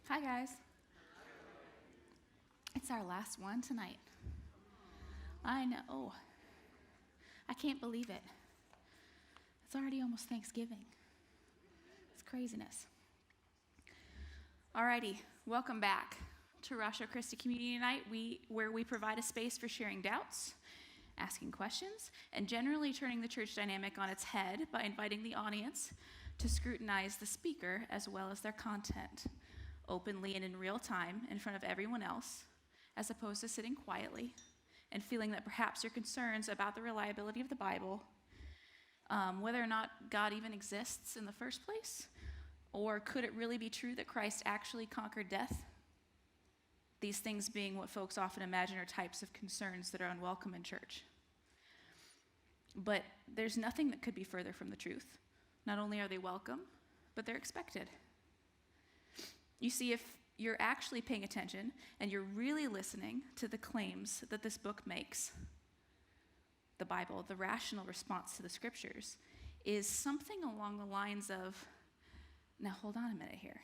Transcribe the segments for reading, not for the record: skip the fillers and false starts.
Hi, guys. It's our last one tonight. I know. I can't believe it. It's already almost Thanksgiving. It's craziness. Alrighty, welcome back to Rasha Christi Community Night, where we provide a space for sharing doubts, asking questions, and generally turning the church dynamic on its head by inviting the audience to scrutinize the speaker as well as their content, openly and in real time in front of everyone else, as opposed to sitting quietly and feeling that perhaps your concerns about the reliability of the Bible, whether or not God even exists in the first place, or could it really be true that Christ actually conquered death? These things being what folks often imagine are types of concerns that are unwelcome in church. But there's nothing that could be further from the truth. Not only are they welcome, but they're expected. You see, if you're actually paying attention and you're really listening to the claims that this book makes, the Bible, the rational response to the scriptures, is something along the lines of, now hold on a minute here.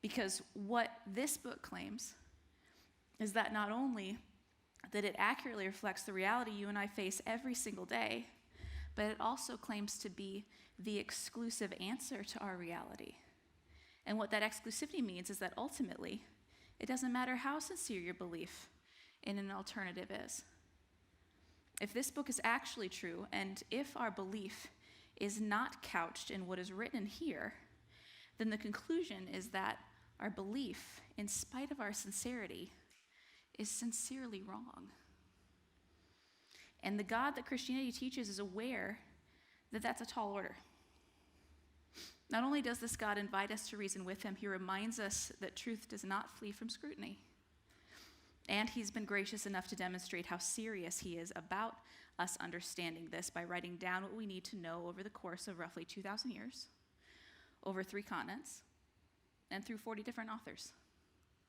Because what this book claims is that not only that it accurately reflects the reality you and I face every single day, but it also claims to be the exclusive answer to our reality. And what that exclusivity means is that ultimately, it doesn't matter how sincere your belief in an alternative is. If this book is actually true, and if our belief is not couched in what is written here, then the conclusion is that our belief, in spite of our sincerity, is sincerely wrong. And the God that Christianity teaches is aware that that's a tall order. Not only does this God invite us to reason with him, he reminds us that truth does not flee from scrutiny. And he's been gracious enough to demonstrate how serious he is about us understanding this by writing down what we need to know over the course of roughly 2,000 years, over 3 continents, and through 40 different authors.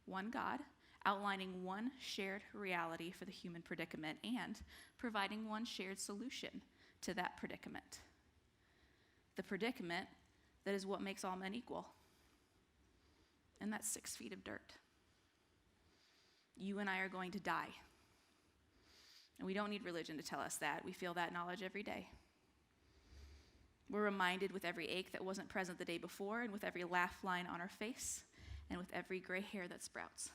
One God outlining one shared reality for the human predicament and providing one shared solution to that predicament. The predicament that is what makes all men equal. And that's 6 feet of dirt. You and I are going to die. And we don't need religion to tell us that. We feel that knowledge every day. We're reminded with every ache that wasn't present the day before, and with every laugh line on our face, and with every gray hair that sprouts.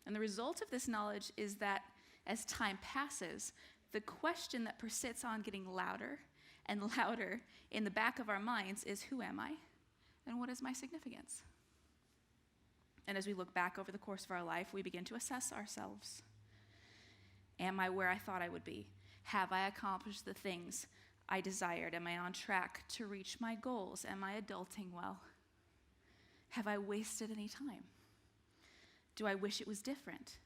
And the result of this knowledge is that as time passes, the question that persists on getting louder and louder in the back of our minds is, who am I? And what is my significance? And as we look back over the course of our life, we begin to assess ourselves. Am I where I thought I would be? Have I accomplished the things I desired? Am I on track to reach my goals? Am I adulting well? Have I wasted any time? Do I wish it was different?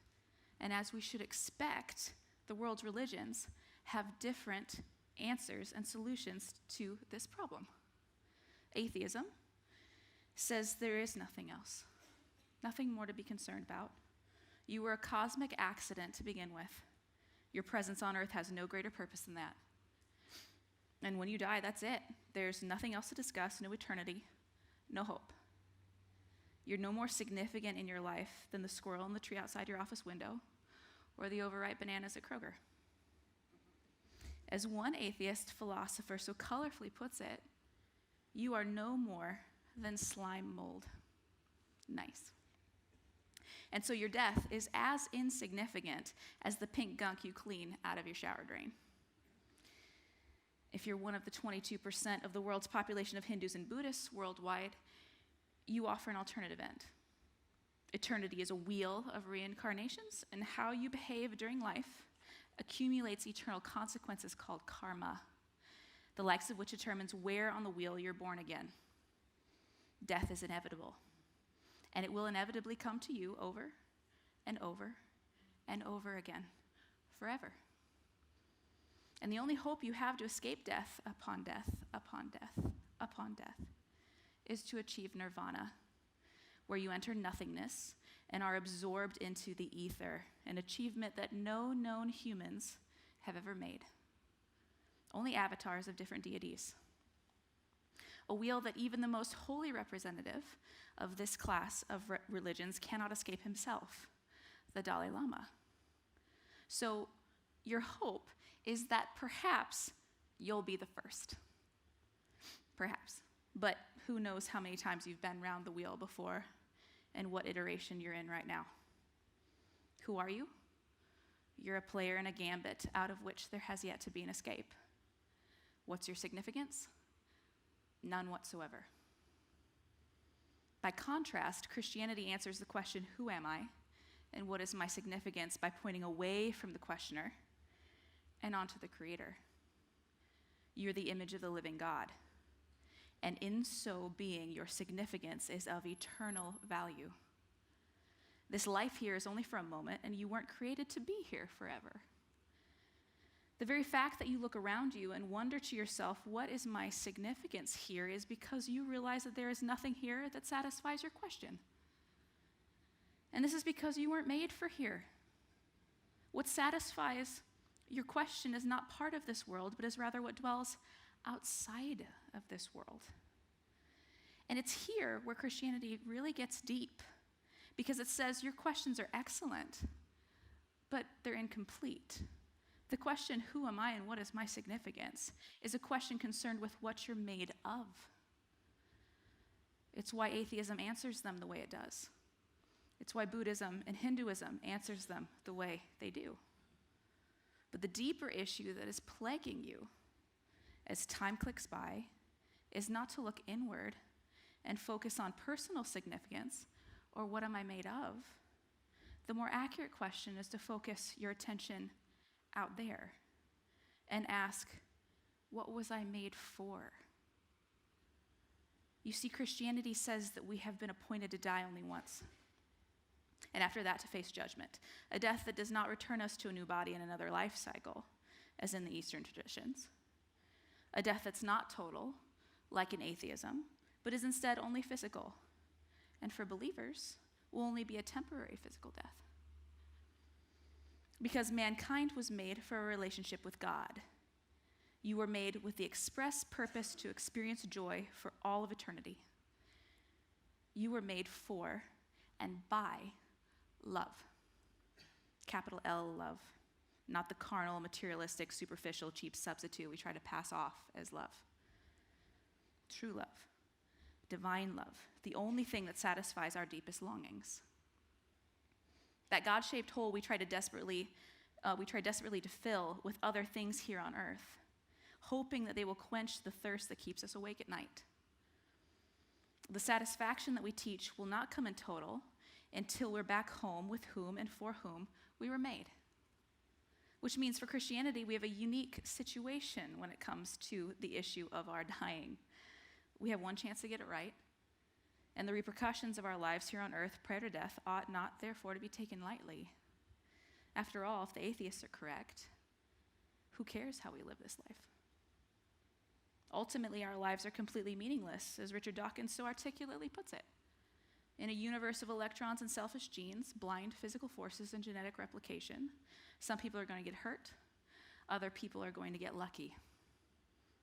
And as we should expect, the world's religions have different answers and solutions to this problem. Atheism says there is nothing else, nothing more to be concerned about. You were a cosmic accident to begin with. Your presence on earth has no greater purpose than that. And when you die, that's it. There's nothing else to discuss, no eternity, no hope. You're no more significant in your life than the squirrel in the tree outside your office window or the overripe bananas at Kroger. As one atheist philosopher so colorfully puts it, you are no more than slime mold. Nice. And so your death is as insignificant as the pink gunk you clean out of your shower drain. If you're one of the 22% of the world's population of Hindus and Buddhists worldwide, you offer an alternative end. Eternity is a wheel of reincarnations, and how you behave during life accumulates eternal consequences called karma, the likes of which determines where on the wheel you're born again. Death is inevitable, and it will inevitably come to you over and over and over again, forever. And the only hope you have to escape death upon death, upon death, upon death, is to achieve nirvana, where you enter nothingness and are absorbed into the ether, an achievement that no known humans have ever made. Only avatars of different deities. a wheel that even the most holy representative of this class of religions cannot escape himself, the Dalai Lama. So your hope is that perhaps you'll be the first. Perhaps. But who knows how many times you've been round the wheel before and what iteration you're in right now. Who are you? You're a player in a gambit out of which there has yet to be an escape. What's your significance? None whatsoever. By contrast, Christianity answers the question, who am I? And what is my significance, by pointing away from the questioner and onto the Creator. You're the image of the living God. And in so being, your significance is of eternal value. This life here is only for a moment, and you weren't created to be here forever. The very fact that you look around you and wonder to yourself, what is my significance here, is because you realize that there is nothing here that satisfies your question. And this is because you weren't made for here. What satisfies your question is not part of this world, but is rather what dwells outside of this world. And it's here where Christianity really gets deep, because it says your questions are excellent, but they're incomplete. The question, who am I and what is my significance, is a question concerned with what you're made of. It's why atheism answers them the way it does. It's why Buddhism and Hinduism answers them the way they do. But the deeper issue that is plaguing you as time clicks by is not to look inward and focus on personal significance or what am I made of. The more accurate question is to focus your attention out there and ask, what was I made for? You see, Christianity says that we have been appointed to die only once, and after that to face judgment, a death that does not return us to a new body in another life cycle, as in the Eastern traditions, a death that's not total, like in atheism, but is instead only physical, and for believers will only be a temporary physical death. Because mankind was made for a relationship with God. You were made with the express purpose to experience joy for all of eternity. You were made for and by love. Capital L, love. Not the carnal, materialistic, superficial, cheap substitute we try to pass off as love. True love. Divine love. The only thing that satisfies our deepest longings. That God-shaped hole we try desperately to fill with other things here on earth, hoping that they will quench the thirst that keeps us awake at night. The satisfaction that we teach will not come in total until we're back home with whom and for whom we were made. Which means for Christianity, we have a unique situation when it comes to the issue of our dying. We have one chance to get it right, and the repercussions of our lives here on earth prior to death ought not, therefore, to be taken lightly. After all, if the atheists are correct, who cares how we live this life? Ultimately, our lives are completely meaningless, as Richard Dawkins so articulately puts it. In a universe of electrons and selfish genes, blind physical forces, and genetic replication, some people are going to get hurt, other people are going to get lucky.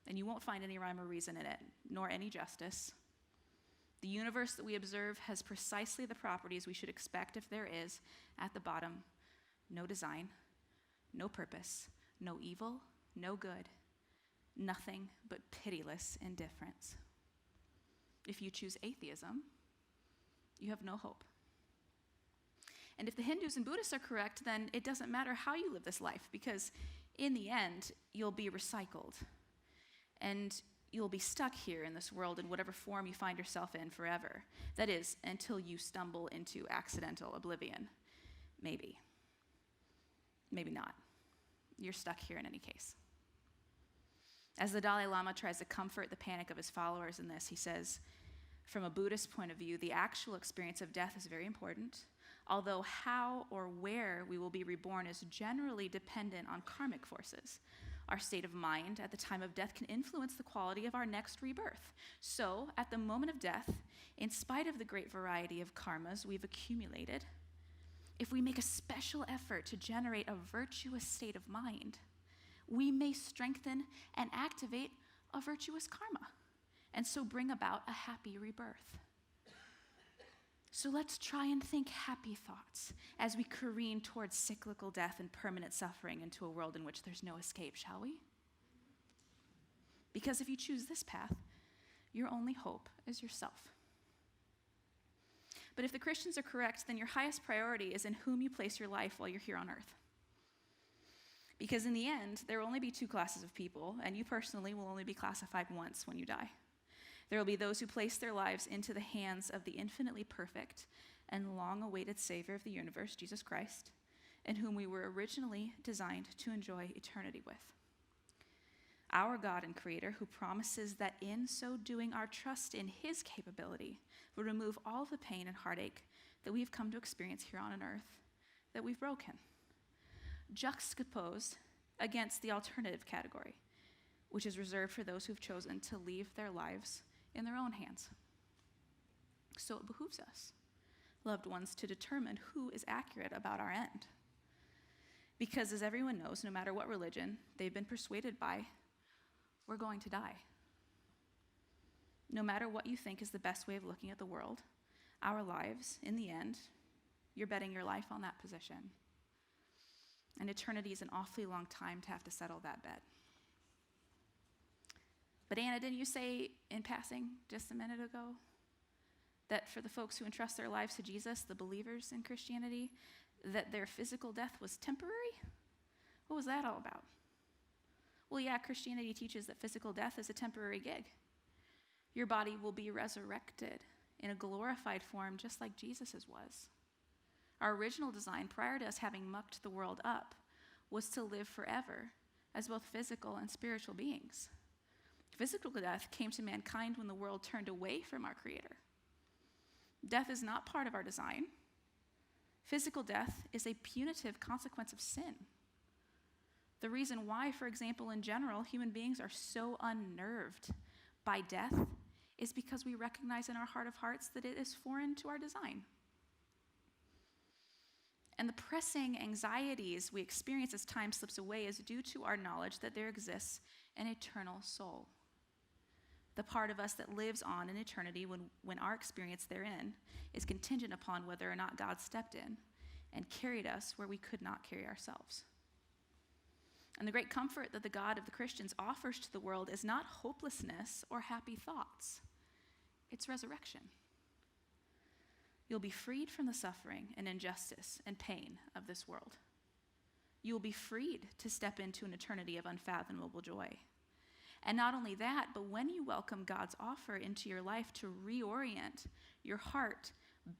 And you won't find any rhyme or reason in it, nor any justice. The universe that we observe has precisely the properties we should expect if there is, at the bottom, no design, no purpose, no evil, no good, nothing but pitiless indifference. If you choose atheism, you have no hope. And if the Hindus and Buddhists are correct, then it doesn't matter how you live this life, because in the end, you'll be recycled. And you'll be stuck here in this world in whatever form you find yourself in forever. That is, until you stumble into accidental oblivion. Maybe. Maybe not. You're stuck here in any case. As the Dalai Lama tries to comfort the panic of his followers in this, he says, from a Buddhist point of view, the actual experience of death is very important, although how or where we will be reborn is generally dependent on karmic forces. Our state of mind at the time of death can influence the quality of our next rebirth. So, at the moment of death, in spite of the great variety of karmas we've accumulated, if we make a special effort to generate a virtuous state of mind, we may strengthen and activate a virtuous karma. and so bring about a happy rebirth. So let's try and think happy thoughts as we careen towards cyclical death and permanent suffering into a world in which there's no escape, shall we? Because if you choose this path, your only hope is yourself. But if the Christians are correct, then your highest priority is in whom you place your life while you're here on earth. Because in the end, there will only be two classes of people, and you personally will only be classified once when you die. There will be those who place their lives into the hands of the infinitely perfect and long-awaited Savior of the universe, Jesus Christ, and whom we were originally designed to enjoy eternity with. Our God and Creator, who promises that in so doing our trust in His capability will remove all the pain and heartache that we've come to experience here on earth, that we've broken, juxtaposed against the alternative category, which is reserved for those who've chosen to leave their lives in their own hands. So it behooves us, loved ones, to determine who is accurate about our end. Because as everyone knows, no matter what religion they've been persuaded by, we're going to die. No matter what you think is the best way of looking at the world, our lives, in the end, you're betting your life on that position. And eternity is an awfully long time to have to settle that bet. But Anna, didn't you say in passing just a minute ago that for the folks who entrust their lives to Jesus, the believers in Christianity, that their physical death was temporary? What was that all about? Well, yeah, Christianity teaches that physical death is a temporary gig. Your body will be resurrected in a glorified form just like Jesus's was. Our original design, prior to us having mucked the world up, was to live forever as both physical and spiritual beings. Physical death came to mankind when the world turned away from our Creator. Death is not part of our design. Physical death is a punitive consequence of sin. The reason why, for example, in general, human beings are so unnerved by death is because we recognize in our heart of hearts that it is foreign to our design. And the pressing anxieties we experience as time slips away is due to our knowledge that there exists an eternal soul. The part of us that lives on in eternity when our experience therein is contingent upon whether or not God stepped in and carried us where we could not carry ourselves. And the great comfort that the God of the Christians offers to the world is not hopelessness or happy thoughts. It's resurrection. You'll be freed from the suffering and injustice and pain of this world. You will be freed to step into an eternity of unfathomable joy. And not only that, but when you welcome God's offer into your life to reorient your heart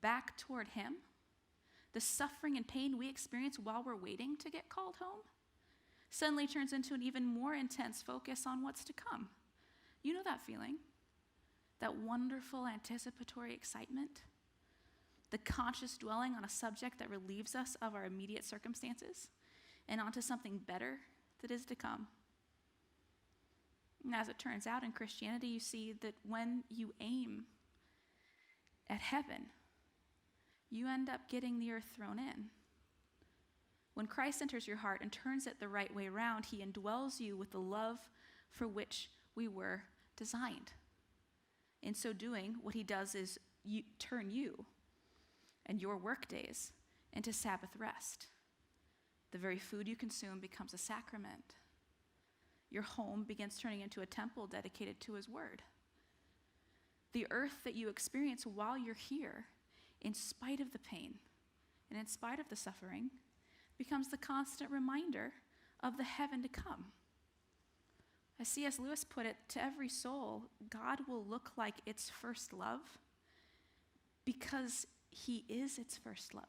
back toward Him, the suffering and pain we experience while we're waiting to get called home suddenly turns into an even more intense focus on what's to come. You know that feeling? That wonderful anticipatory excitement? The conscious dwelling on a subject that relieves us of our immediate circumstances and onto something better that is to come. And as it turns out in Christianity, you see that when you aim at heaven, you end up getting the earth thrown in. When Christ enters your heart and turns it the right way around, He indwells you with the love for which we were designed. In so doing, what He does is turn you and your work days into Sabbath rest. The very food you consume becomes a sacrament. Your home begins turning into a temple dedicated to His word. The earth that you experience while you're here, in spite of the pain and in spite of the suffering, becomes the constant reminder of the heaven to come. As C.S. Lewis put it, to every soul, God will look like its first love because He is its first love.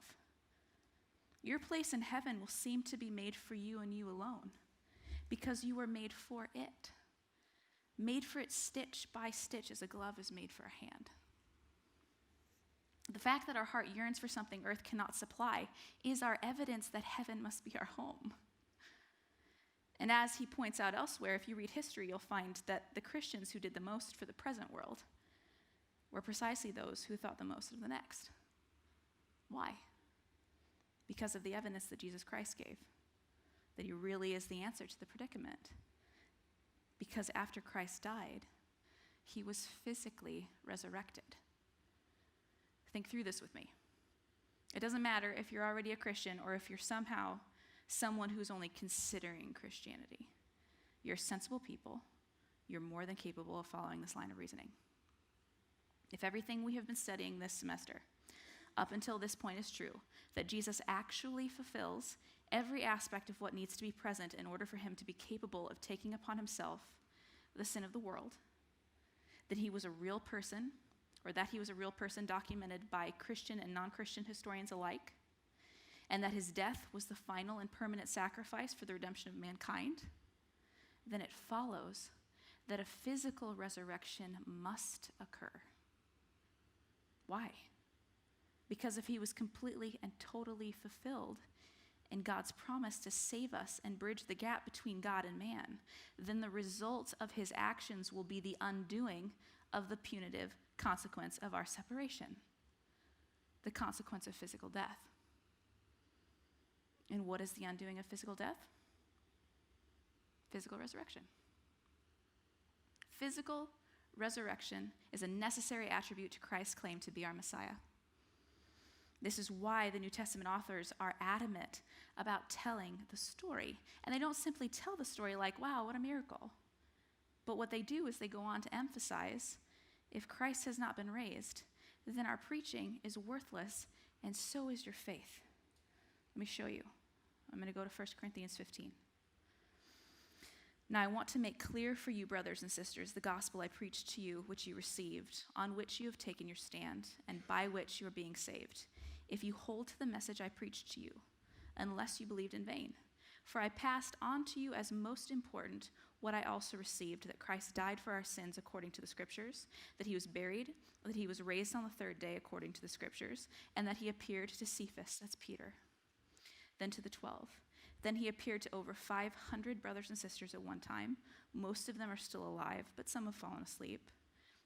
Your place in heaven will seem to be made for you and you alone because you were made for it. Made for it stitch by stitch as a glove is made for a hand. The fact that our heart yearns for something earth cannot supply is our evidence that heaven must be our home. And as he points out elsewhere, if you read history, you'll find that the Christians who did the most for the present world were precisely those who thought the most of the next. Why? Because of the evidence that Jesus Christ gave, that He really is the answer to the predicament. Because after Christ died, he was physically resurrected. Think through this with me. It doesn't matter if you're already a Christian or if you're somehow someone who's only considering Christianity. You're sensible people. You're more than capable of following this line of reasoning. If everything we have been studying this semester up until this point is true, that Jesus actually fulfills every aspect of what needs to be present in order for him to be capable of taking upon himself the sin of the world, that he was a real person, or that he was a real person documented by Christian and non-Christian historians alike, and that his death was the final and permanent sacrifice for the redemption of mankind, then it follows that a physical resurrection must occur. Why? Because if he was completely and totally fulfilled in God's promise to save us and bridge the gap between God and man, then the result of his actions will be the undoing of the punitive consequence of our separation, the consequence of physical death. And what is the undoing of physical death? Physical resurrection. Physical resurrection is a necessary attribute to Christ's claim to be our Messiah. This is why the New Testament authors are adamant about telling the story. And they don't simply tell the story like, wow, what a miracle. But what they do is they go on to emphasize, if Christ has not been raised, then our preaching is worthless, and so is your faith. Let me show you. I'm going to go to 1 Corinthians 15. Now I want to make clear for you, brothers and sisters, the gospel I preached to you, which you received, on which you have taken your stand, and by which you are being saved, if you hold to the message I preached to you, unless you believed in vain. For I passed on to you as most important what I also received, that Christ died for our sins according to the Scriptures, that he was buried, that he was raised on the third day according to the Scriptures, and that he appeared to Cephas, that's Peter, then to the 12. Then he appeared to over 500 brothers and sisters at one time. Most of them are still alive, but some have fallen asleep.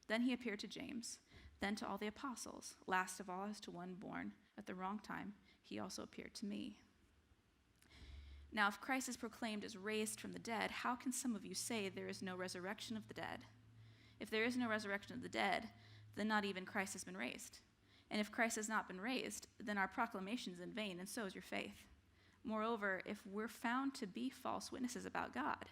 Then he appeared to James, then to all the apostles. Last of all, as to one born at the wrong time, he also appeared to me. Now, if Christ is proclaimed as raised from the dead, how can some of you say there is no resurrection of the dead? If there is no resurrection of the dead, then not even Christ has been raised. And if Christ has not been raised, then our proclamation is in vain, and so is your faith. Moreover, if we're found to be false witnesses about God,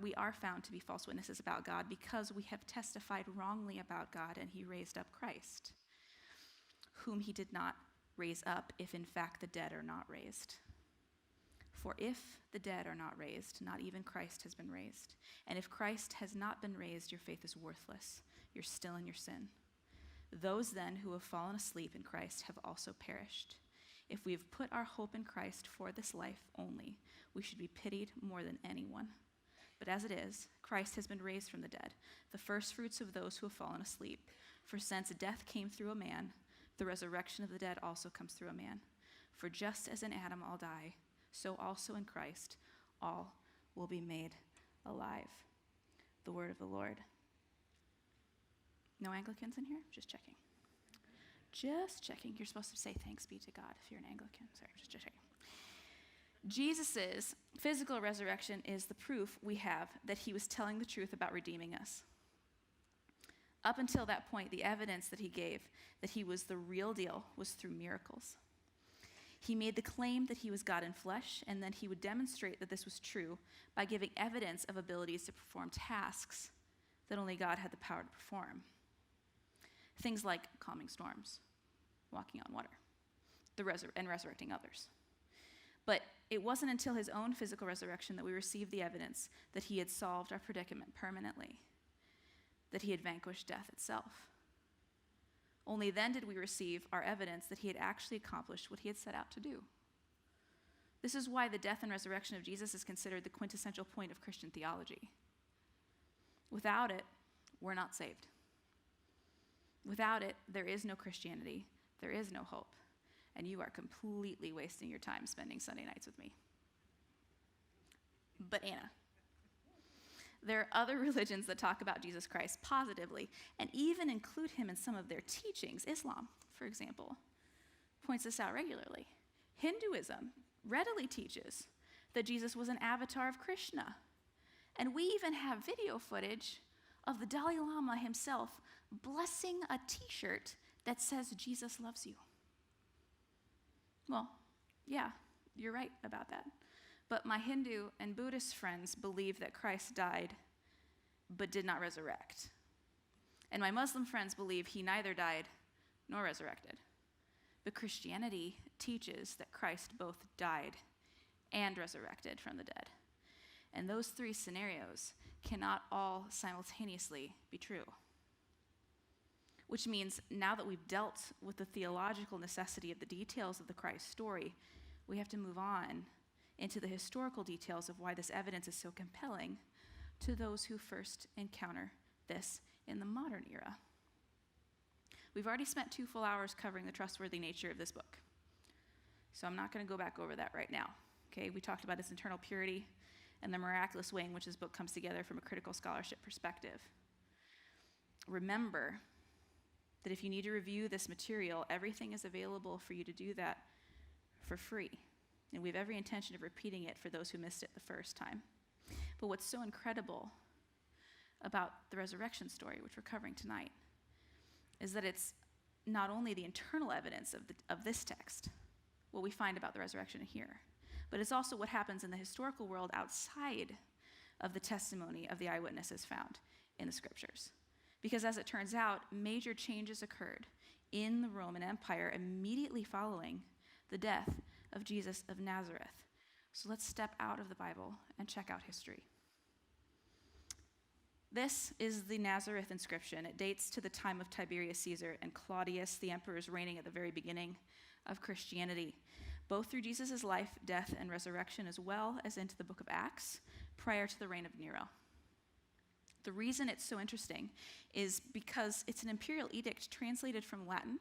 we are found to be false witnesses about God because we have testified wrongly about God, and he raised up Christ, whom he did not raise up, if in fact the dead are not raised. For if the dead are not raised, not even Christ has been raised. And if Christ has not been raised, your faith is worthless. You're still in your sin. Those then who have fallen asleep in Christ have also perished. If we have put our hope in Christ for this life only, we should be pitied more than anyone. But as it is, Christ has been raised from the dead, the firstfruits of those who have fallen asleep. For since death came through a man, the resurrection of the dead also comes through a man. For just as in Adam all die, so also in Christ all will be made alive. The word of the Lord. No Anglicans in here? Just checking. Just checking. You're supposed to say thanks be to God if you're an Anglican. Sorry, just checking. Jesus' physical resurrection is the proof we have that he was telling the truth about redeeming us. Up until that point, the evidence that he gave that he was the real deal was through miracles. He made the claim that he was God in flesh, and then he would demonstrate that this was true by giving evidence of abilities to perform tasks that only God had the power to perform. Things like calming storms, walking on water, and resurrecting others. But it wasn't until his own physical resurrection that we received the evidence that he had solved our predicament permanently, that he had vanquished death itself. Only then did we receive our evidence that he had actually accomplished what he had set out to do. This is why the death and resurrection of Jesus is considered the quintessential point of Christian theology. Without it, we're not saved. Without it, there is no Christianity, there is no hope, and you are completely wasting your time spending Sunday nights with me. But Anna, there are other religions that talk about Jesus Christ positively and even include him in some of their teachings. Islam, for example, points this out regularly. Hinduism readily teaches that Jesus was an avatar of Krishna. And we even have video footage of the Dalai Lama himself blessing a t-shirt that says Jesus loves you. Well, yeah, you're right about that. But my Hindu and Buddhist friends believe that Christ died but did not resurrect. And my Muslim friends believe he neither died nor resurrected. But Christianity teaches that Christ both died and resurrected from the dead. And those three scenarios cannot all simultaneously be true. Which means now that we've dealt with the theological necessity of the details of the Christ story, we have to move on into the historical details of why this evidence is so compelling to those who first encounter this in the modern era. We've already spent 2 full hours covering the trustworthy nature of this book. So I'm not going to go back over that right now. Okay, we talked about its internal purity and the miraculous way in which this book comes together from a critical scholarship perspective. Remember that if you need to review this material, everything is available for you to do that for free. And we have every intention of repeating it for those who missed it the first time. But what's so incredible about the resurrection story, which we're covering tonight, is that it's not only the internal evidence of this text, what we find about the resurrection here, but it's also what happens in the historical world outside of the testimony of the eyewitnesses found in the scriptures. Because as it turns out, major changes occurred in the Roman Empire immediately following the death of Jesus of Nazareth. So let's step out of the Bible and check out history. This is the Nazareth inscription. It dates to the time of Tiberius Caesar and Claudius, the emperors reigning at the very beginning of Christianity, both through Jesus' life, death, and resurrection, as well as into the book of Acts, prior to the reign of Nero. The reason it's so interesting is because it's an imperial edict translated from Latin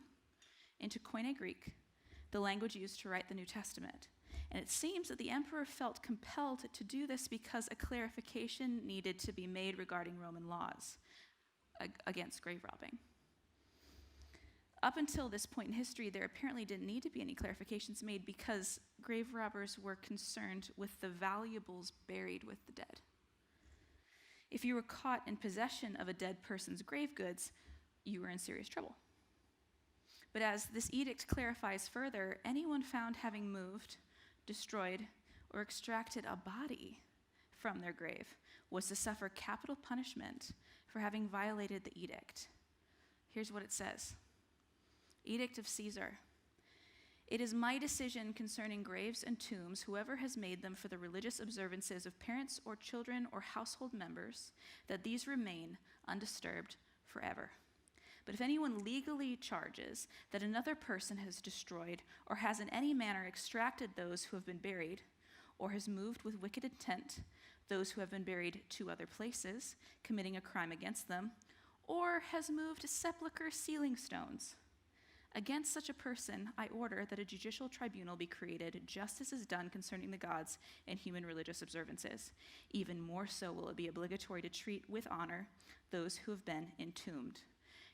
into Koine Greek, the language used to write the New Testament. And it seems that the emperor felt compelled to do this because a clarification needed to be made regarding Roman laws against grave robbing. Up until this point in history, there apparently didn't need to be any clarifications made because grave robbers were concerned with the valuables buried with the dead. If you were caught in possession of a dead person's grave goods, you were in serious trouble. But as this edict clarifies further, anyone found having moved, destroyed, or extracted a body from their grave was to suffer capital punishment for having violated the edict. Here's what it says. Edict of Caesar. It is my decision concerning graves and tombs, whoever has made them for the religious observances of parents or children or household members, that these remain undisturbed forever. But if anyone legally charges that another person has destroyed or has in any manner extracted those who have been buried, or has moved with wicked intent those who have been buried to other places, committing a crime against them, or has moved sepulchre ceiling stones, against such a person, I order that a judicial tribunal be created, just as is done concerning the gods and human religious observances. Even more so will it be obligatory to treat with honor those who have been entombed.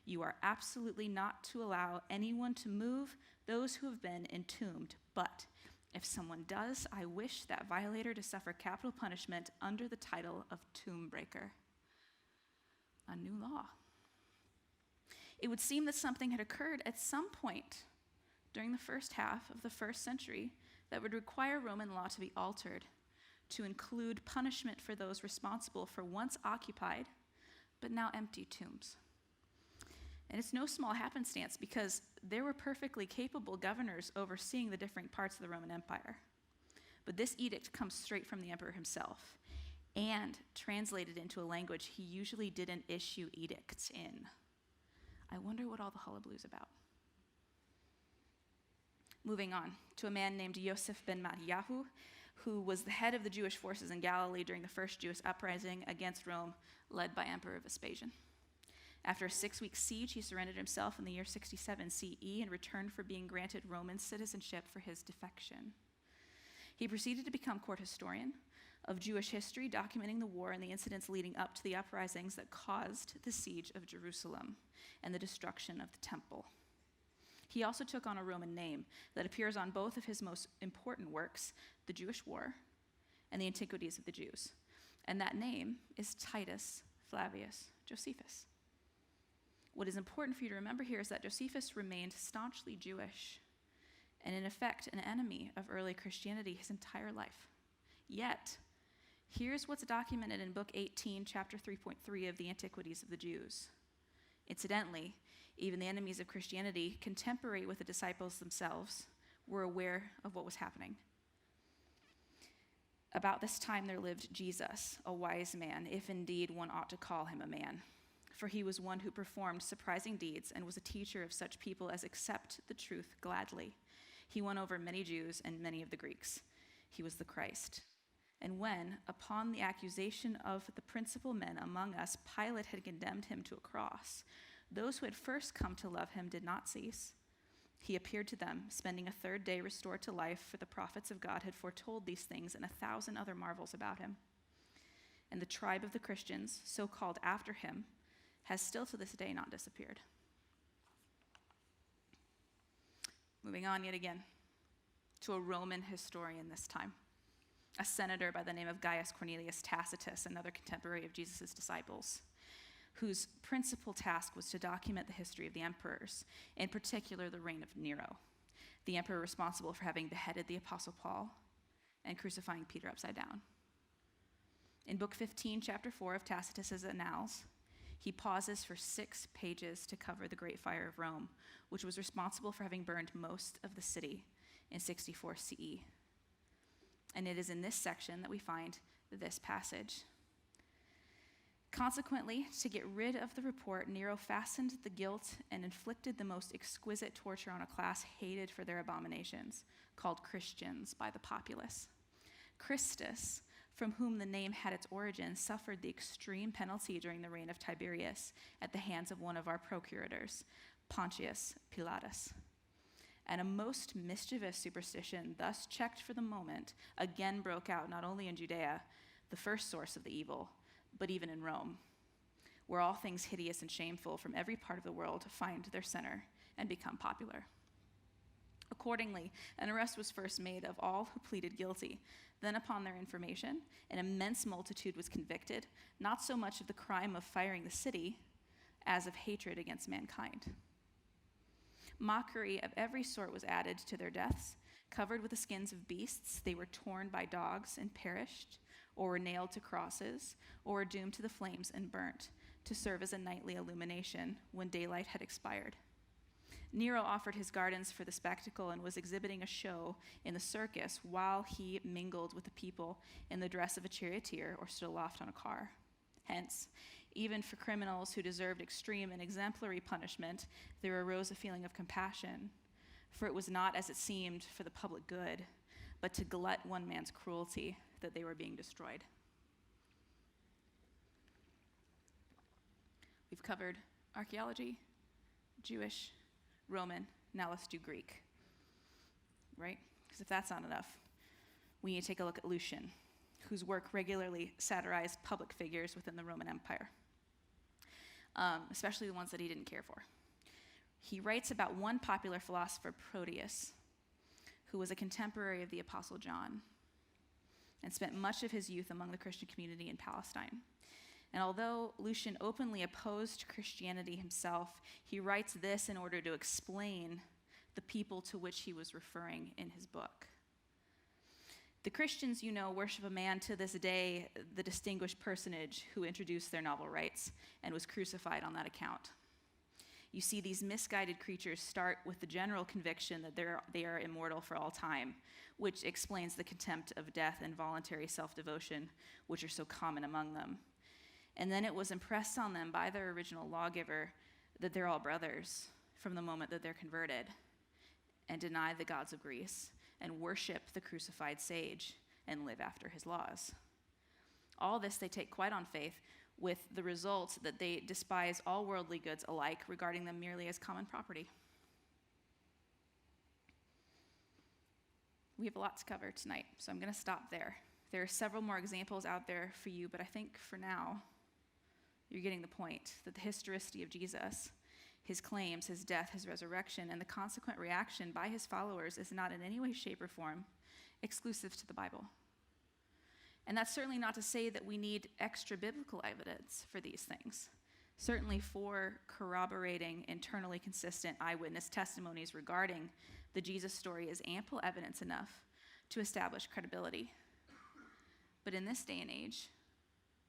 You are absolutely not to allow anyone to move those who have been entombed, but if someone does, I wish that violator to suffer capital punishment under the title of tomb breaker. A new law. It would seem that something had occurred at some point during the first half of the first century that would require Roman law to be altered to include punishment for those responsible for once occupied but now empty tombs. And it's no small happenstance because there were perfectly capable governors overseeing the different parts of the Roman Empire. But this edict comes straight from the emperor himself and translated into a language he usually didn't issue edicts in. I wonder what all the hullabaloo's about. Moving on to a man named Yosef ben Mattiyahu, who was the head of the Jewish forces in Galilee during the first Jewish uprising against Rome, led by Emperor Vespasian. After a 6-week siege, he surrendered himself in the year 67 CE in return for being granted Roman citizenship for his defection. He proceeded to become court historian of Jewish history, documenting the war and the incidents leading up to the uprisings that caused the siege of Jerusalem and the destruction of the temple. He also took on a Roman name that appears on both of his most important works, The Jewish War and The Antiquities of the Jews. And that name is Titus Flavius Josephus. What is important for you to remember here is that Josephus remained staunchly Jewish and in effect an enemy of early Christianity his entire life. Yet, here's what's documented in Book 18, Chapter 3.3 of the Antiquities of the Jews. Incidentally, even the enemies of Christianity, contemporary with the disciples themselves, were aware of what was happening. About this time there lived Jesus, a wise man, if indeed one ought to call him a man. For he was one who performed surprising deeds and was a teacher of such people as accept the truth gladly. He won over many Jews and many of the Greeks. He was the Christ. And when, upon the accusation of the principal men among us, Pilate had condemned him to a cross, those who had first come to love him did not cease. He appeared to them, spending a third day restored to life, for the prophets of God had foretold these things and 1,000 other marvels about him. And the tribe of the Christians, so called after him, has still to this day not disappeared. Moving on yet again to a Roman historian this time, a senator by the name of Gaius Cornelius Tacitus, another contemporary of Jesus' disciples, whose principal task was to document the history of the emperors, in particular the reign of Nero, the emperor responsible for having beheaded the Apostle Paul and crucifying Peter upside down. In Book 15, Chapter 4 of Tacitus's Annals, he pauses for 6 pages to cover the Great Fire of Rome, which was responsible for having burned most of the city in 64 CE. And it is in this section that we find this passage. Consequently, to get rid of the report, Nero fastened the guilt and inflicted the most exquisite torture on a class hated for their abominations, called Christians by the populace. Christus, from whom the name had its origin, suffered the extreme penalty during the reign of Tiberius at the hands of one of our procurators, Pontius Pilatus. And a most mischievous superstition, thus checked for the moment, again broke out not only in Judea, the first source of the evil, but even in Rome, where all things hideous and shameful from every part of the world find their center and become popular. Accordingly, an arrest was first made of all who pleaded guilty. Then, upon their information, an immense multitude was convicted, not so much of the crime of firing the city as of hatred against mankind. Mockery of every sort was added to their deaths. Covered with the skins of beasts, they were torn by dogs and perished, or were nailed to crosses, or were doomed to the flames and burnt, to serve as a nightly illumination when daylight had expired. Nero offered his gardens for the spectacle and was exhibiting a show in the circus while he mingled with the people in the dress of a charioteer or stood aloft on a car. Hence, even for criminals who deserved extreme and exemplary punishment, there arose a feeling of compassion, for it was not, as it seemed, for the public good, but to glut one man's cruelty that they were being destroyed. We've covered archaeology, Jewish, Roman, now let's do Greek, right? Because if that's not enough, we need to take a look at Lucian, whose work regularly satirized public figures within the Roman Empire, especially the ones that he didn't care for. He writes about one popular philosopher, Proteus, who was a contemporary of the Apostle John and spent much of his youth among the Christian community in Palestine. And although Lucian openly opposed Christianity himself, he writes this in order to explain the people to which he was referring in his book. The Christians, you know, worship a man to this day, the distinguished personage who introduced their novel rights and was crucified on that account. You see, these misguided creatures start with the general conviction that they are immortal for all time, which explains the contempt of death and voluntary self-devotion, which are so common among them. And then it was impressed on them by their original lawgiver that they're all brothers from the moment that they're converted and deny the gods of Greece and worship the crucified sage and live after his laws. All this they take quite on faith, with the result that they despise all worldly goods alike, regarding them merely as common property. We have a lot to cover tonight, so I'm going to stop there. There are several more examples out there for you, but I think for now, you're getting the point that the historicity of Jesus, his claims, his death, his resurrection, and the consequent reaction by his followers is not in any way, shape, or form exclusive to the Bible. And that's certainly not to say that we need extra biblical evidence for these things. Certainly for corroborating internally consistent eyewitness testimonies regarding the Jesus story is ample evidence enough to establish credibility. But in this day and age,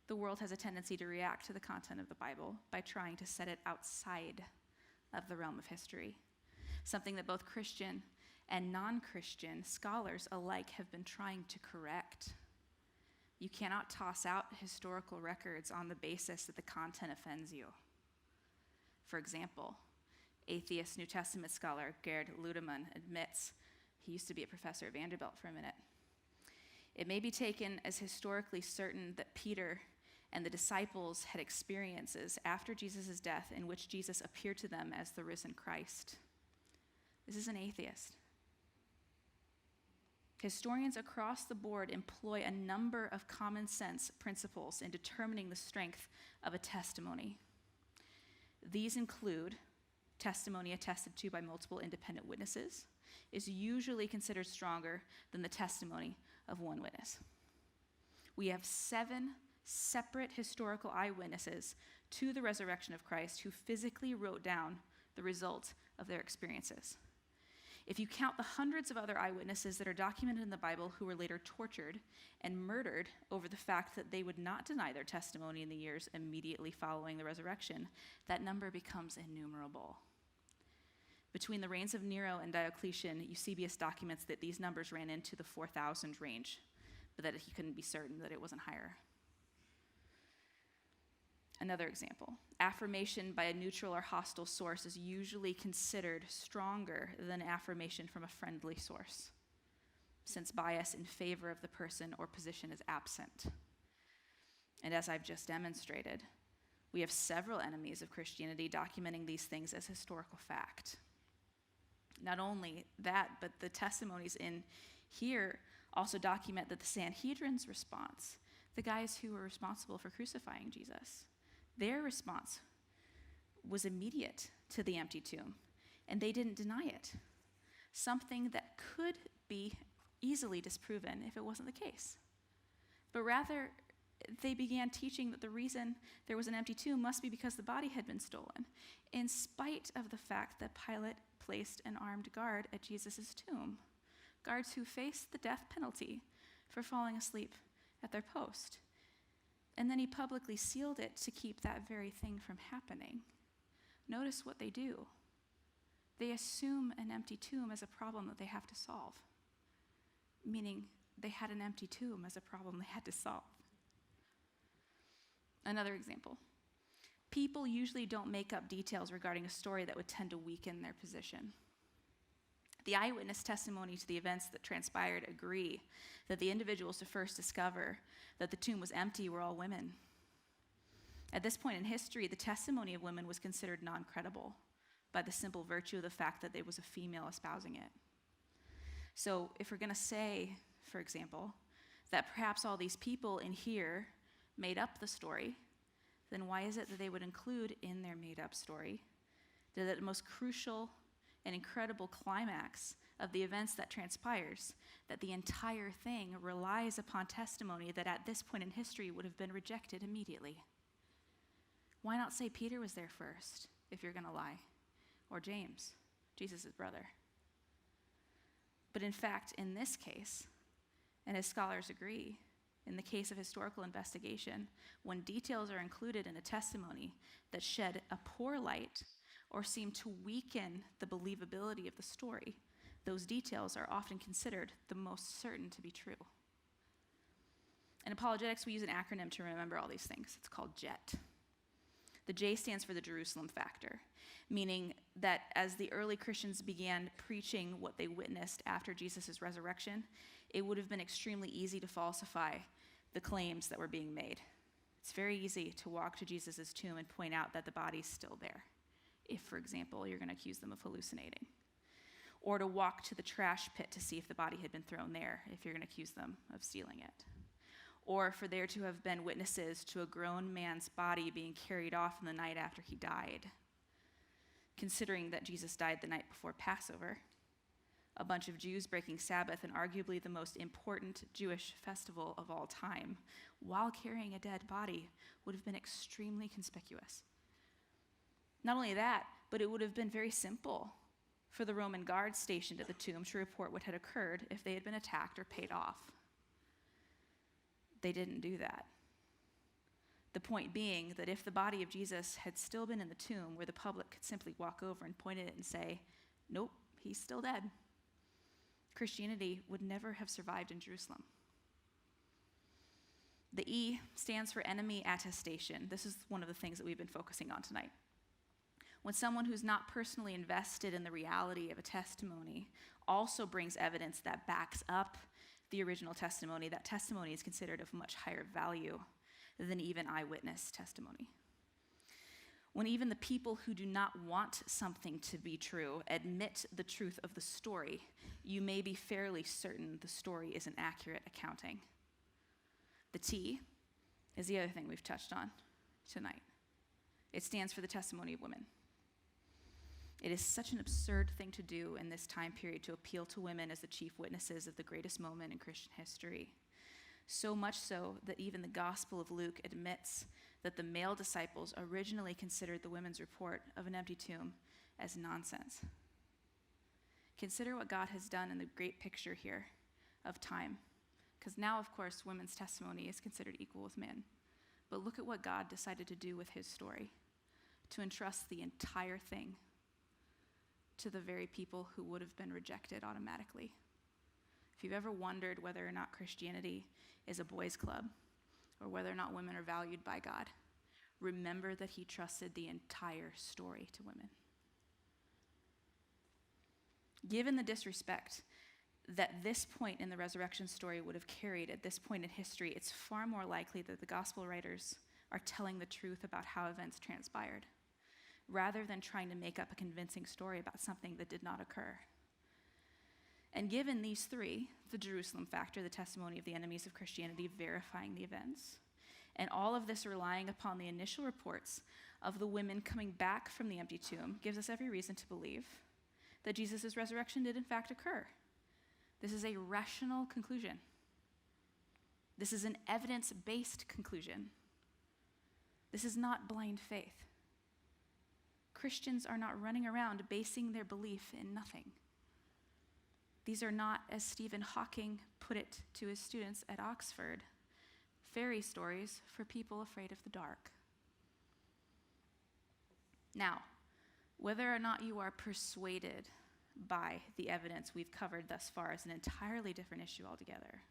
the world has a tendency to react to the content of the Bible by trying to set it outside of the realm of history, something that both Christian and non-Christian scholars alike have been trying to correct. You cannot toss out historical records on the basis that the content offends you. For example, atheist New Testament scholar Gerd Ludemann admits, he used to be a professor at Vanderbilt for a minute, it may be taken as historically certain that Peter and the disciples had experiences after Jesus' death in which Jesus appeared to them as the risen Christ. This is an atheist. Historians across the board employ a number of common sense principles in determining the strength of a testimony. These include testimony attested to by multiple independent witnesses is usually considered stronger than the testimony of one witness. We have 7 separate historical eyewitnesses to the resurrection of Christ who physically wrote down the result of their experiences. If you count the hundreds of other eyewitnesses that are documented in the Bible who were later tortured and murdered over the fact that they would not deny their testimony in the years immediately following the resurrection, that number becomes innumerable. Between the reigns of Nero and Diocletian, Eusebius documents that these numbers ran into the 4,000 range, but that he couldn't be certain that it wasn't higher. Another example, affirmation by a neutral or hostile source is usually considered stronger than affirmation from a friendly source, since bias in favor of the person or position is absent. And as I've just demonstrated, we have several enemies of Christianity documenting these things as historical fact. Not only that, but the testimonies in here also document that the Sanhedrin's response, the guys who were responsible for crucifying Jesus, their response was immediate to the empty tomb, and they didn't deny it, something that could be easily disproven if it wasn't the case. But rather, they began teaching that the reason there was an empty tomb must be because the body had been stolen, in spite of the fact that Pilate placed an armed guard at Jesus' tomb, guards who faced the death penalty for falling asleep at their post. And then he publicly sealed it to keep that very thing from happening. Notice what they do. They assume an empty tomb as a problem that they have to solve, meaning they had an empty tomb as a problem they had to solve. Another example. People usually don't make up details regarding a story that would tend to weaken their position. The eyewitness testimony to the events that transpired agree that the individuals to first discover that the tomb was empty were all women. At this point in history, the testimony of women was considered non-credible by the simple virtue of the fact that there was a female espousing it. So if we're going to say, for example, that perhaps all these people in here made up the story, then why is it that they would include in their made-up story that the most crucial and incredible climax of the events that transpires, that the entire thing relies upon testimony that at this point in history would have been rejected immediately? Why not say Peter was there first, if you're going to lie, or James, Jesus' brother? But in fact, in this case, and as scholars agree, in the case of historical investigation, when details are included in a testimony that shed a poor light or seem to weaken the believability of the story, those details are often considered the most certain to be true. In apologetics, we use an acronym to remember all these things. It's called JET. The J stands for the Jerusalem factor, meaning that as the early Christians began preaching what they witnessed after Jesus' resurrection, it would have been extremely easy to falsify the claims that were being made. It's very easy to walk to Jesus' tomb and point out that the body's still there, if, for example, you're going to accuse them of hallucinating. Or to walk to the trash pit to see if the body had been thrown there, if you're going to accuse them of stealing it. Or for there to have been witnesses to a grown man's body being carried off in the night after he died. Considering that Jesus died the night before Passover, A bunch of Jews breaking Sabbath in arguably the most important Jewish festival of all time, while carrying a dead body, would have been extremely conspicuous. Not only that, but it would have been very simple for the Roman guards stationed at the tomb to report what had occurred if they had been attacked or paid off. They didn't do that. The point being that if the body of Jesus had still been in the tomb where the public could simply walk over and point at it and say, nope, he's still dead, Christianity would never have survived in Jerusalem. The E stands for enemy attestation. This is one of the things that we've been focusing on tonight. When someone who's not personally invested in the reality of a testimony also brings evidence that backs up the original testimony, that testimony is considered of much higher value than even eyewitness testimony. When even the people who do not want something to be true admit the truth of the story, you may be fairly certain the story is an accurate accounting. The T is the other thing we've touched on tonight. It stands for the testimony of women. It is such an absurd thing to do in this time period to appeal to women as the chief witnesses of the greatest moment in Christian history. So much so that even the Gospel of Luke admits that the male disciples originally considered the women's report of an empty tomb as nonsense. Consider what God has done in the great picture here of time. Because now, of course, women's testimony is considered equal with men. But look at what God decided to do with his story, to entrust the entire thing to the very people who would have been rejected automatically. If you've ever wondered whether or not Christianity is a boys' club or whether or not women are valued by God, remember that he trusted the entire story to women. Given the disrespect that this point in the resurrection story would have carried at this point in history, it's far more likely that the gospel writers are telling the truth about how events transpired, rather than trying to make up a convincing story about something that did not occur. And given these three, the Jerusalem factor, the testimony of the enemies of Christianity verifying the events, and all of this relying upon the initial reports of the women coming back from the empty tomb, gives us every reason to believe that Jesus' resurrection did in fact occur. This is a rational conclusion. This is an evidence-based conclusion. This is not blind faith. Christians are not running around basing their belief in nothing. These are not, as Stephen Hawking put it to his students at Oxford, fairy stories for people afraid of the dark. Now, whether or not you are persuaded by the evidence we've covered thus far is an entirely different issue altogether.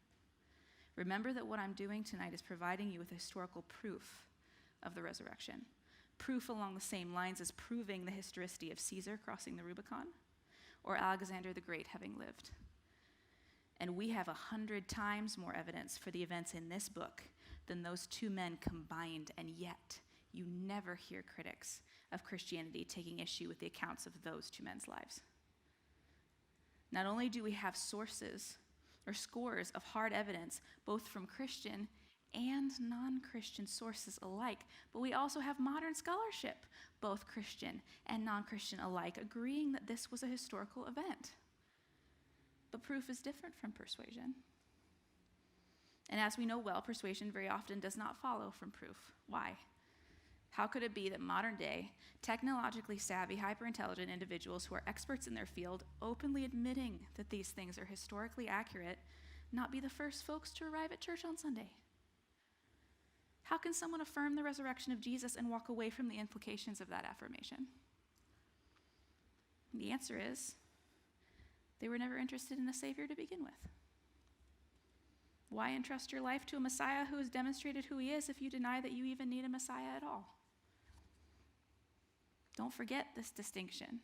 Remember that what I'm doing tonight is providing you with historical proof of the resurrection. Proof along the same lines as proving the historicity of Caesar crossing the Rubicon or Alexander the Great having lived. And we have 100 times more evidence for the events in this book than those two men combined, and yet you never hear critics of Christianity taking issue with the accounts of those two men's lives. Not only do we have sources or scores of hard evidence, both from Christian and non-Christian sources alike, but we also have modern scholarship, both Christian and non-Christian alike, agreeing that this was a historical event. But proof is different from persuasion. And as we know well, persuasion very often does not follow from proof. Why? How could it be that modern day, technologically savvy, hyper-intelligent individuals who are experts in their field, openly admitting that these things are historically accurate, not be the first folks to arrive at church on Sunday? How can someone affirm the resurrection of Jesus and walk away from the implications of that affirmation? And the answer is, they were never interested in a Savior to begin with. Why entrust your life to a Messiah who has demonstrated who he is if you deny that you even need a Messiah at all? Don't forget this distinction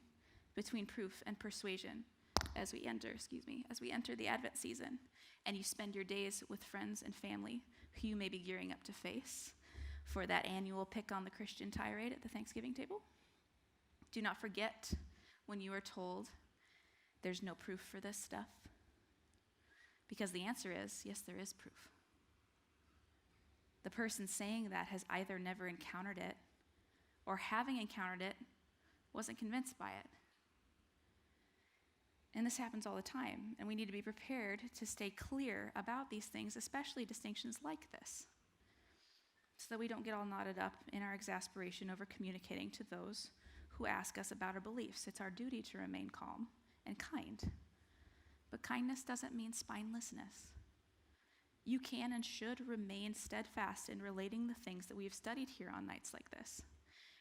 between proof and persuasion as we enter the Advent season and you spend your days with friends and family who you may be gearing up to face for that annual pick on the Christian tirade at the Thanksgiving table. Do not forget when you are told there's no proof for this stuff. Because the answer is, yes, there is proof. The person saying that has either never encountered it or having encountered it wasn't convinced by it. And this happens all the time, and we need to be prepared to stay clear about these things, especially distinctions like this, so that we don't get all knotted up in our exasperation over communicating to those who ask us about our beliefs. It's our duty to remain calm and kind. But kindness doesn't mean spinelessness. You can and should remain steadfast in relating the things that we have studied here on nights like this.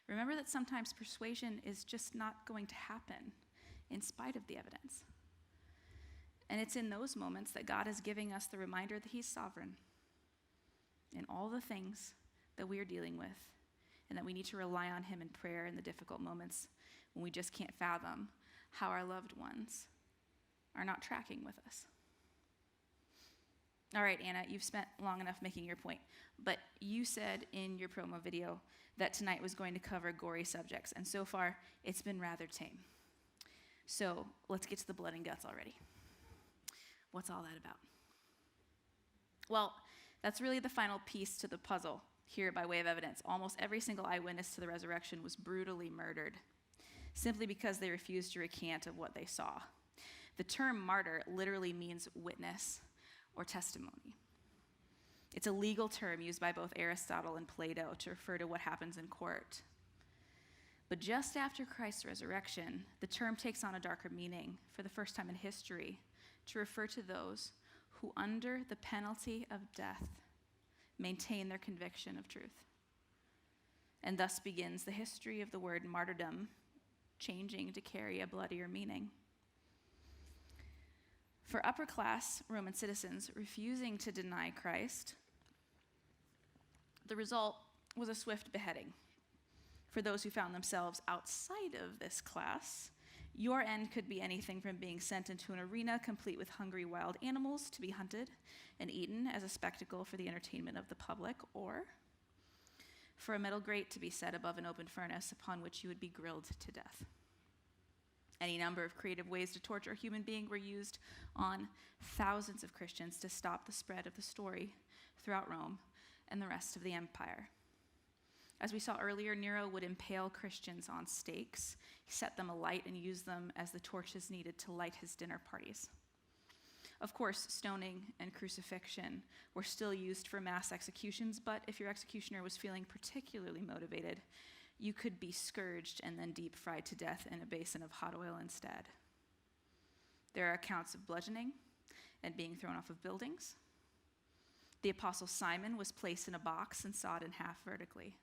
Remember that sometimes persuasion is just not going to happen in spite of the evidence. And it's in those moments that God is giving us the reminder that he's sovereign in all the things that we are dealing with, and that we need to rely on him in prayer in the difficult moments when we just can't fathom how our loved ones are not tracking with us. All right, Anna, you've spent long enough making your point, but you said in your promo video that tonight was going to cover gory subjects, and so far it's been rather tame. So let's get to the blood and guts already. What's all that about? Well, that's really the final piece to the puzzle here by way of evidence. Almost every single eyewitness to the resurrection was brutally murdered, simply because they refused to recant of what they saw. The term martyr literally means witness or testimony. It's a legal term used by both Aristotle and Plato to refer to what happens in court. But just after Christ's resurrection, the term takes on a darker meaning for the first time in history to refer to those who, under the penalty of death, maintain their conviction of truth. And thus begins the history of the word martyrdom, changing to carry a bloodier meaning. For upper-class Roman citizens refusing to deny Christ, the result was a swift beheading. For those who found themselves outside of this class, your end could be anything from being sent into an arena complete with hungry wild animals to be hunted and eaten as a spectacle for the entertainment of the public, or for a metal grate to be set above an open furnace upon which you would be grilled to death. Any number of creative ways to torture a human being were used on thousands of Christians to stop the spread of the story throughout Rome and the rest of the empire. As we saw earlier, Nero would impale Christians on stakes. He set them alight and used them as the torches needed to light his dinner parties. Of course, stoning and crucifixion were still used for mass executions, but if your executioner was feeling particularly motivated, you could be scourged and then deep fried to death in a basin of hot oil instead. There are accounts of bludgeoning and being thrown off of buildings. The Apostle Simon was placed in a box and sawed in half vertically.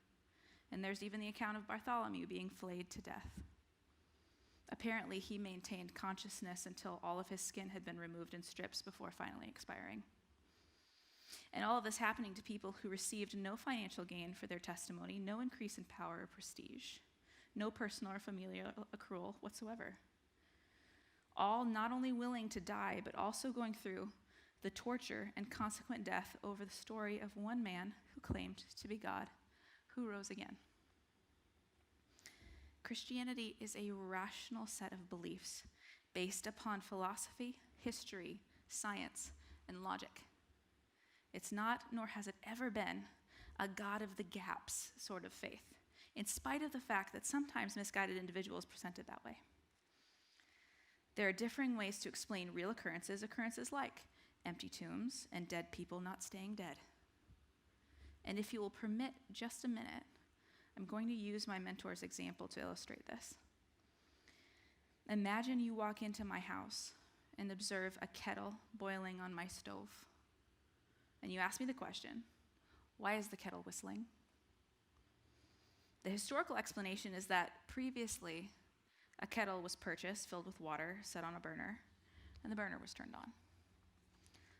And there's even the account of Bartholomew being flayed to death. Apparently, he maintained consciousness until all of his skin had been removed in strips before finally expiring. And all of this happening to people who received no financial gain for their testimony, no increase in power or prestige, no personal or familial accrual whatsoever. All not only willing to die, but also going through the torture and consequent death over the story of one man who claimed to be God, who rose again. Christianity is a rational set of beliefs based upon philosophy, history, science, and logic. It's not, nor has it ever been, a God of the gaps sort of faith, in spite of the fact that sometimes misguided individuals present it that way. There are differing ways to explain real occurrences like empty tombs and dead people not staying dead. And if you will permit just a minute, I'm going to use my mentor's example to illustrate this. Imagine you walk into my house and observe a kettle boiling on my stove. And you ask me the question, why is the kettle whistling? The historical explanation is that previously a kettle was purchased, filled with water, set on a burner, and the burner was turned on.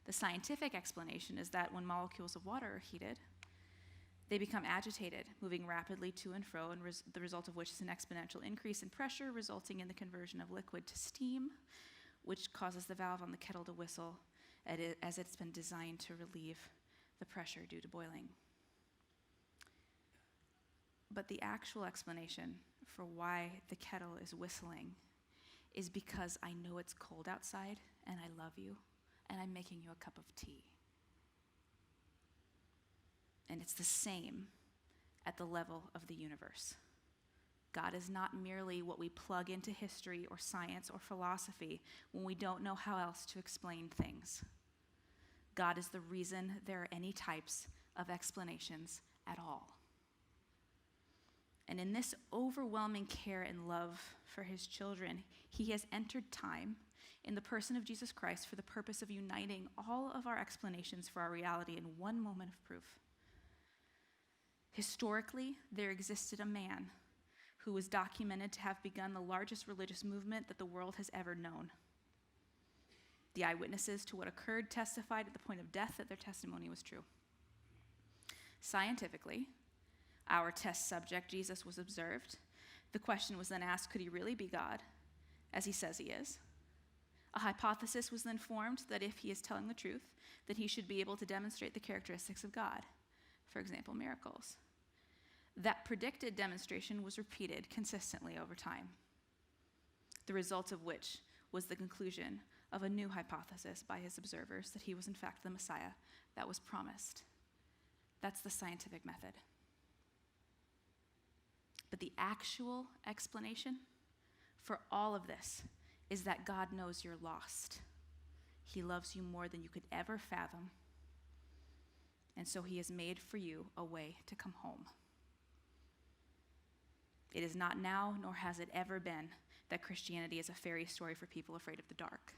The scientific explanation is that when molecules of water are heated, they become agitated, moving rapidly to and fro, and the result of which is an exponential increase in pressure, resulting in the conversion of liquid to steam, which causes the valve on the kettle to whistle as it's been designed to relieve the pressure due to boiling. But the actual explanation for why the kettle is whistling is because I know it's cold outside, and I love you, and I'm making you a cup of tea. And it's the same at the level of the universe. God is not merely what we plug into history or science or philosophy when we don't know how else to explain things. God is the reason there are any types of explanations at all. And in this overwhelming care and love for his children, he has entered time in the person of Jesus Christ for the purpose of uniting all of our explanations for our reality in one moment of proof. Historically, there existed a man who was documented to have begun the largest religious movement that the world has ever known. The eyewitnesses to what occurred testified at the point of death that their testimony was true. Scientifically, our test subject, Jesus, was observed. The question was then asked, could he really be God, as he says he is? A hypothesis was then formed that if he is telling the truth, then he should be able to demonstrate the characteristics of God, for example, miracles. That predicted demonstration was repeated consistently over time, the result of which was the conclusion of a new hypothesis by his observers that he was in fact the Messiah that was promised. That's the scientific method. But the actual explanation for all of this is that God knows you're lost. He loves you more than you could ever fathom. And so he has made for you a way to come home. It is not now, nor has it ever been, that Christianity is a fairy story for people afraid of the dark.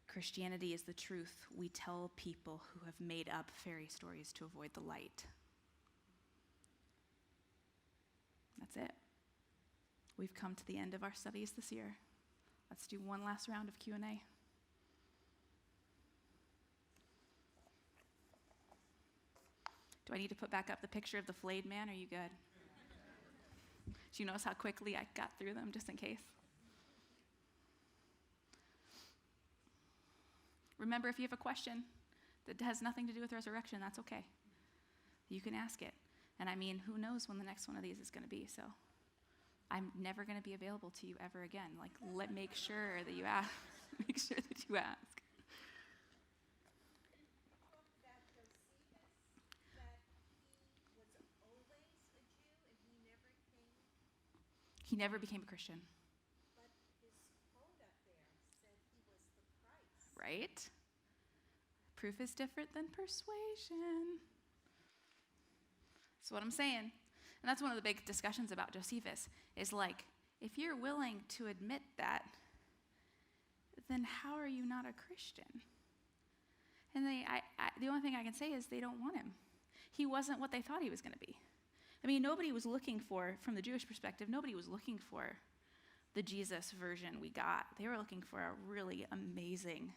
Christianity is the truth we tell people who have made up fairy stories to avoid the light. That's it. We've come to the end of our studies this year. Let's do one last round of Q&A. Do I need to put back up the picture of the flayed man? Are you good? Do you notice how quickly I got through them, just in case? Remember, if you have a question that has nothing to do with resurrection, that's okay. You can ask it. And I mean, who knows when the next one of these is going to be, so I'm never going to be available to you ever again. Make sure that you ask. Make sure that you ask. He never became a Christian. But his quote up there said he was the Christ. Right? Proof is different than persuasion. That's what I'm saying. And that's one of the big discussions about Josephus, is if you're willing to admit that, then how are you not a Christian? And the only thing I can say is they don't want him. He wasn't what they thought he was going to be. I mean, nobody was looking for, from the Jewish perspective, nobody was looking for the Jesus version we got. They were looking for a really amazing,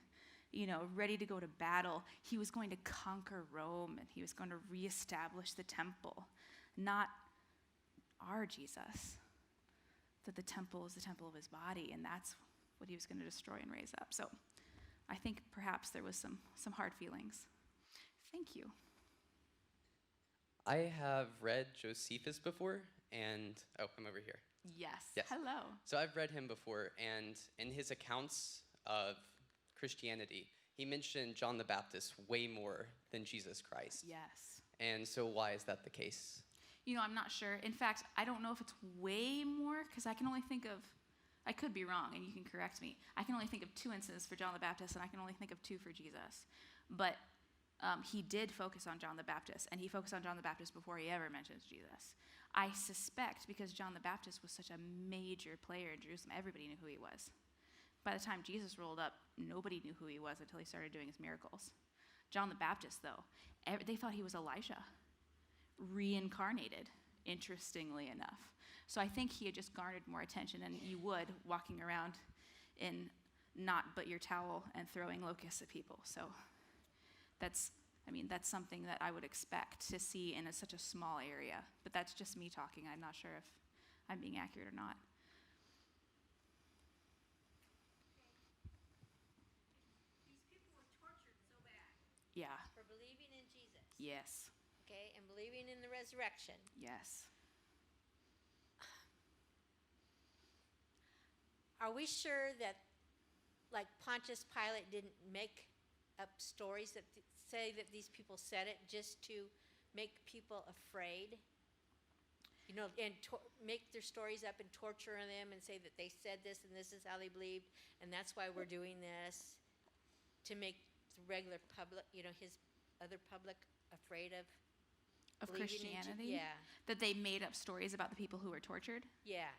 ready to go to battle. He was going to conquer Rome, and he was going to reestablish the temple. Not our Jesus, that the temple is the temple of his body, and that's what he was going to destroy and raise up. So I think perhaps there was some hard feelings. Thank you. I have read Josephus before, and I'm over here. Yes. Yes. Hello. So I've read him before, and in his accounts of Christianity, he mentioned John the Baptist way more than Jesus Christ. Yes. And so why is that the case? I'm not sure. In fact, I don't know if it's way more, because I can only think of, I could be wrong, and you can correct me. I can only think of 2 instances for John the Baptist, and I can only think of 2 for Jesus. But he did focus on John the Baptist, and he focused on John the Baptist before he ever mentions Jesus. I suspect because John the Baptist was such a major player in Jerusalem, everybody knew who he was. By the time Jesus rolled up, nobody knew who he was until he started doing his miracles. John the Baptist, though, they thought he was Elijah, reincarnated, interestingly enough. So I think he had just garnered more attention than you would walking around in not but your towel and throwing locusts at people. So that's something that I would expect to see in such a small area. But that's just me talking. I'm not sure if I'm being accurate or not. These people were tortured so bad. Yeah. For believing in Jesus. Yes. Okay, and believing in the resurrection. Yes. Are we sure that, Pontius Pilate didn't make up stories that say that these people said it just to make people afraid? and make their stories up and torture them and say that they said this and this is how they believed, and that's why we're doing this, to make the regular public, his other public afraid of believing in Christianity? Yeah, That they made up stories about the people who were tortured? yeah.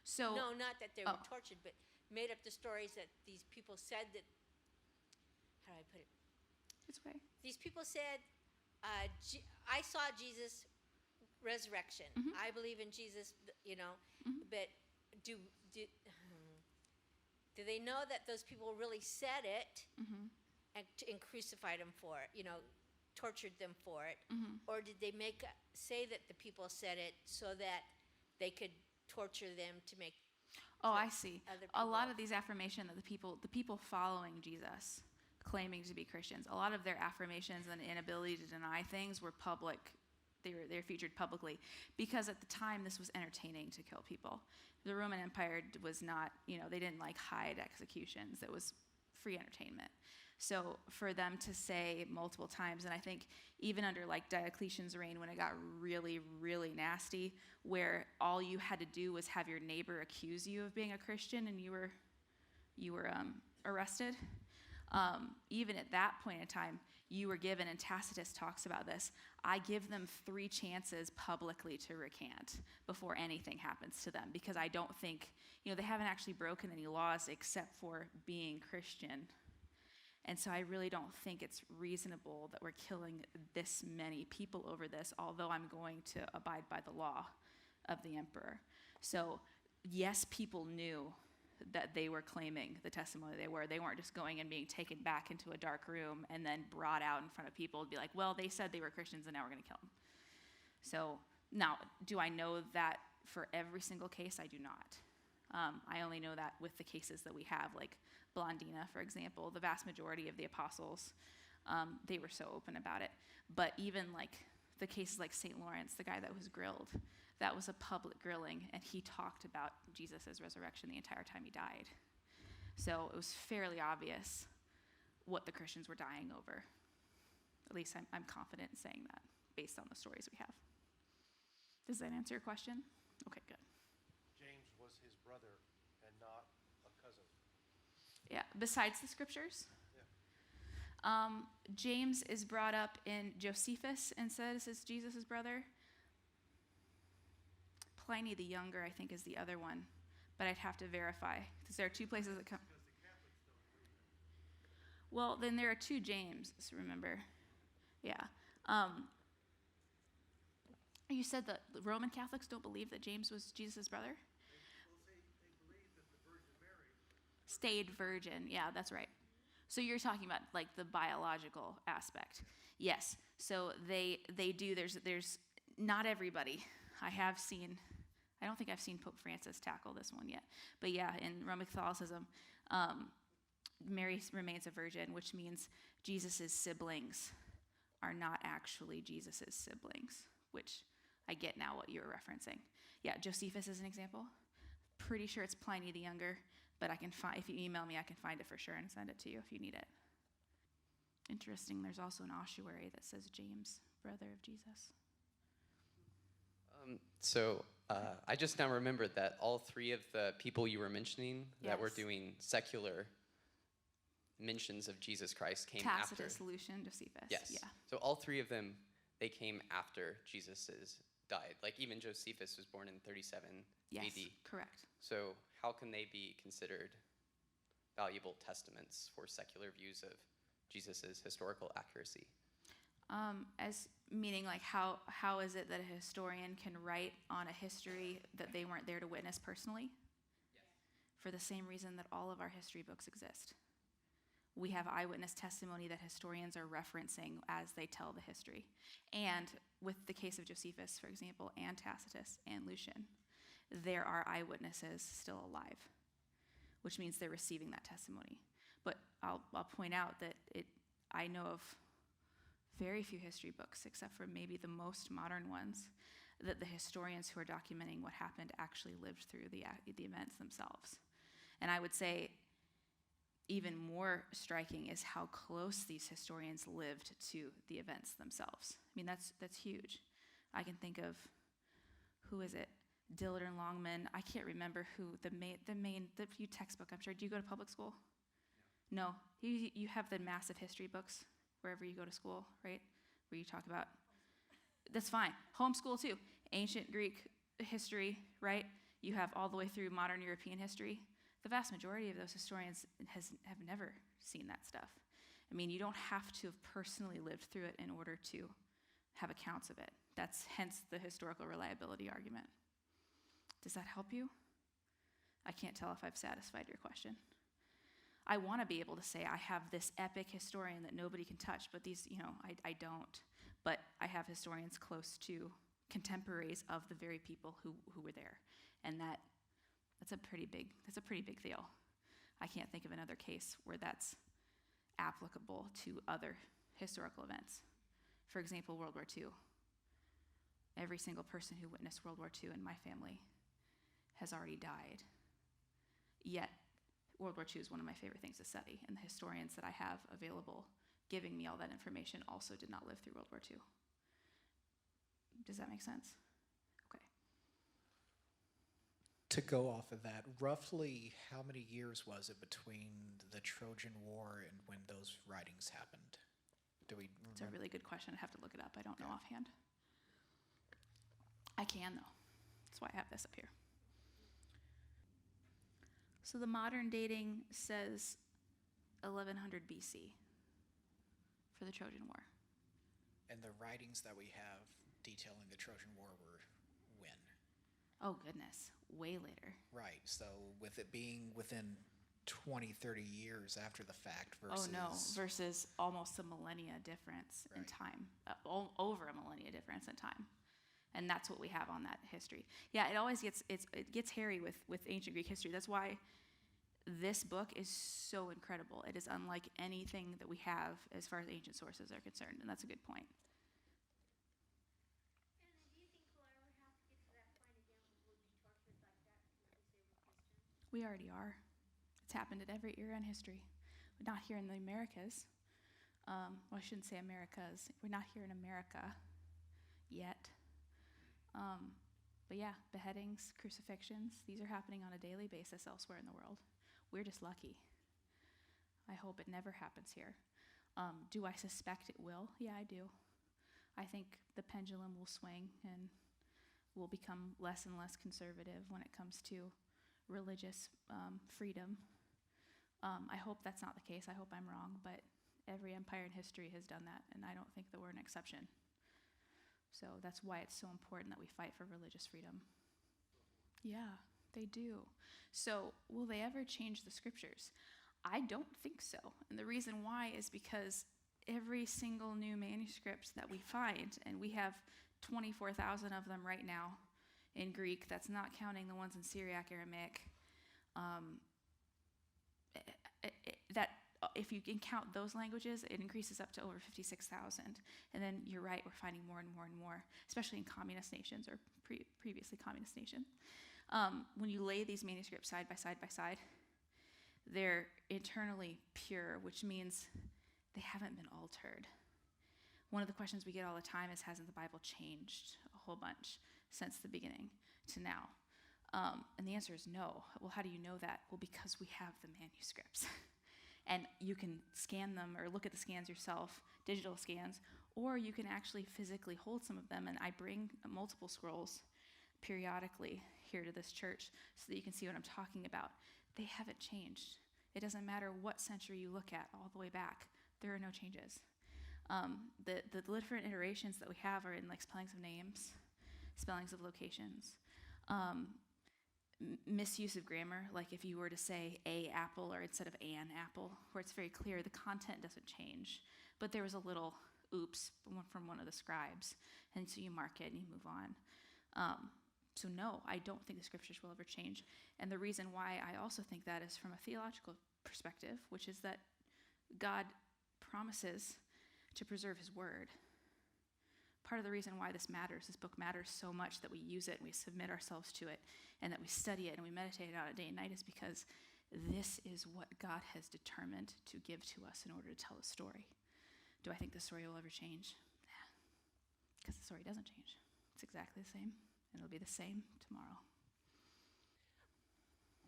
So No, not that they were tortured, but made up the stories that these people said that, how do I put it? it's okay. These people said, I saw Jesus' resurrection. I believe in Jesus, but do they know that those people really said it and crucified them for it, tortured them for it? Or did they say that the people said it so that they could torture them to make I see. other A lot people- of these affirmation that the people following Jesus, claiming to be Christians, a lot of their affirmations and inability to deny things were public. They were featured publicly because at the time this was entertaining to kill people. The Roman Empire was not, they didn't hide executions. It was free entertainment. So for them to say multiple times, and I think even under Diocletian's reign when it got really, really nasty, where all you had to do was have your neighbor accuse you of being a Christian and you were arrested. Even at that point in time, you were given, and Tacitus talks about this, I give them 3 chances publicly to recant before anything happens to them, because I don't think, they haven't actually broken any laws except for being Christian. And so I really don't think it's reasonable that we're killing this many people over this, although I'm going to abide by the law of the emperor. So yes, people knew that they were claiming the testimony they were. They weren't just going and being taken back into a dark room and then brought out in front of people and be like, well, they said they were Christians and now we're going to kill them. So now, do I know that for every single case? I do not. I only know that with the cases that we have, like Blondina, for example. The vast majority of the apostles, they were so open about it. But even the cases like St. Lawrence, the guy that was grilled, that was a public grilling, and he talked about Jesus' resurrection the entire time he died. So it was fairly obvious what the Christians were dying over. At least I'm confident in saying that based on the stories we have. Does that answer your question? Okay, good. James was his brother and not a cousin. Yeah, besides the scriptures? Yeah. James is brought up in Josephus and says is Jesus' brother. Pliny the Younger, I think, is the other one, but I'd have to verify because there are 2 places that come. Because the Catholics don't believe that. Well, then there are 2 James, remember. Yeah. You said that Roman Catholics don't believe that James was Jesus' brother? They believe that the Virgin Mary Stayed virgin. Yeah, that's right. So you're talking about the biological aspect. Yes. So they do. There's not everybody. I don't think I've seen Pope Francis tackle this one yet. But yeah, in Roman Catholicism, Mary remains a virgin, which means Jesus' siblings are not actually Jesus' siblings, which I get now what you're referencing. Yeah, Josephus is an example. Pretty sure it's Pliny the Younger, but I can find, if you email me, I can find it for sure and send it to you if you need it. Interesting, there's also an ossuary that says James, brother of Jesus. I just now remembered that all 3 of the people you were mentioning that were Yes. doing secular mentions of Jesus Christ came Tacitus, after. Lucian, Josephus. Yes. Yeah. So all 3 of them, they came after Jesus died. Even Josephus was born in 37 Yes, AD. correct. So how can they be considered valuable testaments for secular views of Jesus' historical accuracy? As meaning how is it that a historian can write on a history that they weren't there to witness personally? Yes. For the same reason that all of our history books exist. We have eyewitness testimony that historians are referencing as they tell the history. And with the case of Josephus, for example, and Tacitus and Lucian, there are eyewitnesses still alive, which means they're receiving that testimony. But I'll point out that I know of very few history books, except for maybe the most modern ones, that the historians who are documenting what happened actually lived through the events themselves. And I would say even more striking is how close these historians lived to the events themselves. I mean, that's huge. I can think of who is it? Dillard and Longman. I can't remember who the few textbook. I'm sure. Do you go to public school? No. You have the massive history books wherever you go to school, right? Where you talk about. That's fine. Homeschool too. Ancient Greek history, right? You have all the way through modern European history. The vast majority of those historians have never seen that stuff. I mean, you don't have to have personally lived through it in order to have accounts of it. That's hence the historical reliability argument. Does that help you? I can't tell if I've satisfied your question. I want to be able to say I have this epic historian that nobody can touch, but these, I don't. But I have historians close to contemporaries of the very people who were there, and that's a pretty big deal. I can't think of another case where that's applicable to other historical events. For example, World War II. Every single person who witnessed World War II in my family has already died. Yet, World War II is one of my favorite things to study, and the historians that I have available giving me all that information also did not live through World War II. Does that make sense? Okay. To go off of that, roughly how many years was it between the Trojan War and when those writings happened? Do we remember? It's a really good question. I have to look it up. I don't know offhand. I can, though. That's why I have this up here. So the modern dating says 1100 BC for the Trojan War. And the writings that we have detailing the Trojan War were when? Oh, goodness. Way later. Right. So with it being within 20, 30 years after the fact versus... Oh, no. Versus almost a millennia difference in Right. time. Over a millennia difference in time. And that's what we have on that history. Yeah, it always gets hairy with ancient Greek history. That's why this book is so incredible. It is unlike anything that we have as far as ancient sources are concerned, and that's a good point. And do you think we'll ever have to get to that point again where we'll be tortured like that because we say we're Christians? We already are. It's happened at every era in history. We're not here in the Americas. Well, I shouldn't say Americas. We're not here in America yet. But yeah, beheadings, crucifixions, these are happening on a daily basis elsewhere in the world. We're just lucky. I hope it never happens here. Do I suspect it will? Yeah, I do. I think the pendulum will swing and will become less and less conservative when it comes to religious freedom. I hope that's not the case. I hope I'm wrong, but every empire in history has done that, and I don't think that we're an exception. So that's why it's so important that we fight for religious freedom. Yeah, they do. So will they ever change the scriptures? I don't think so. And the reason why is because every single new manuscript that we find, and we have 24,000 of them right now in Greek, that's not counting the ones in Syriac Aramaic, if you can count those languages, it increases up to over 56,000. And then you're right, we're finding more and more and more, especially in communist nations or previously communist nations. When you lay these manuscripts side by side, they're internally pure, which means they haven't been altered. One of the questions we get all the time is, hasn't the Bible changed a whole bunch since the beginning to now? And the answer is no. Well, how do you know that? Well, because we have the manuscripts. And you can scan them or look at the scans yourself, digital scans, or you can actually physically hold some of them. And I bring multiple scrolls periodically here to this church so that you can see what I'm talking about. They haven't changed. It doesn't matter what century you look at all the way back. There are no changes. The different iterations that we have are in like spellings of names, spellings of locations, misuse of grammar, like if you were to say a apple or instead of an apple, where it's very clear the content doesn't change, but there was a little oops from one of the scribes, and so you mark it and you move on. So no, I don't think the scriptures will ever change. And the reason why I also think that is from a theological perspective, which is that God promises to preserve his word. Part of the reason why this book matters so much, that we use it and we submit ourselves to it and that we study it and we meditate on it day and night, is because this is what God has determined to give to us in order to tell a story. Do I think the story will ever change? Yeah, because the story doesn't change. It's exactly the same And it'll be the same tomorrow.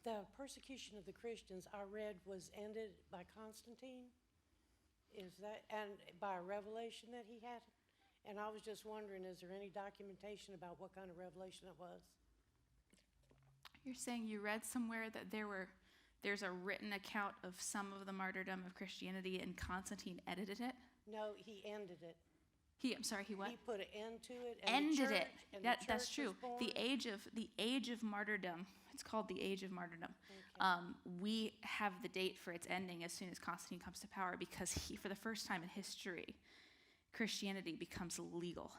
The persecution of the Christians I read was ended by Constantine. Is that, and by a revelation that he had? And I was just wondering, is there any documentation about what kind of revelation it was? You're saying you read somewhere that there's a written account of some of the martyrdom of Christianity and Constantine edited it? No, he ended it. He what? He put an end to it. And Ended the it. church, and the That's church true. was born. The age of martyrdom. It's called the age of martyrdom. Okay. We have the date for its ending as soon as Constantine comes to power, because for the first time in history, Christianity becomes legal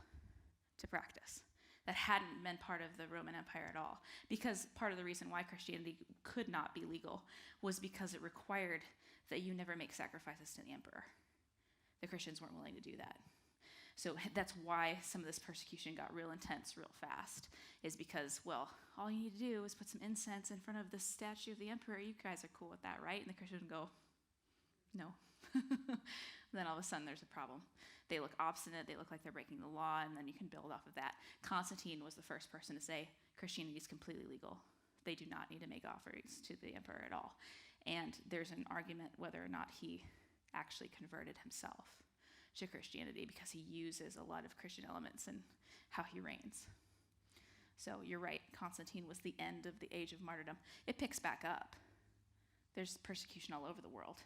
to practice. That hadn't been part of the Roman Empire at all. Because part of the reason why Christianity could not be legal was because it required that you never make sacrifices to the emperor. The Christians weren't willing to do that. So that's why some of this persecution got real intense real fast, is because, well, all you need to do is put some incense in front of the statue of the emperor. You guys are cool with that, right? And the Christians go, no. Then all of a sudden there's a problem. They look obstinate, they look like they're breaking the law, and then you can build off of that. Constantine was the first person to say Christianity is completely legal. They do not need to make offerings to the emperor at all. And there's an argument whether or not he actually converted himself to Christianity, because he uses a lot of Christian elements in how he reigns. So you're right, Constantine was the end of the age of martyrdom. It picks back up. There's persecution all over the world.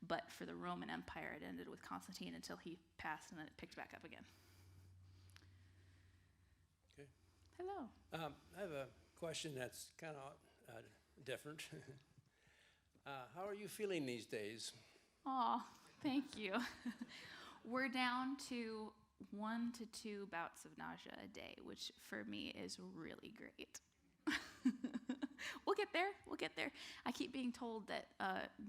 But for the Roman Empire, it ended with Constantine until he passed, and then it picked back up again. Okay. Hello. I have a question that's kind of different. How are you feeling these days? Aw, thank you. We're down to 1 to 2 bouts of nausea a day, which for me is really great. We'll get there. I keep being told that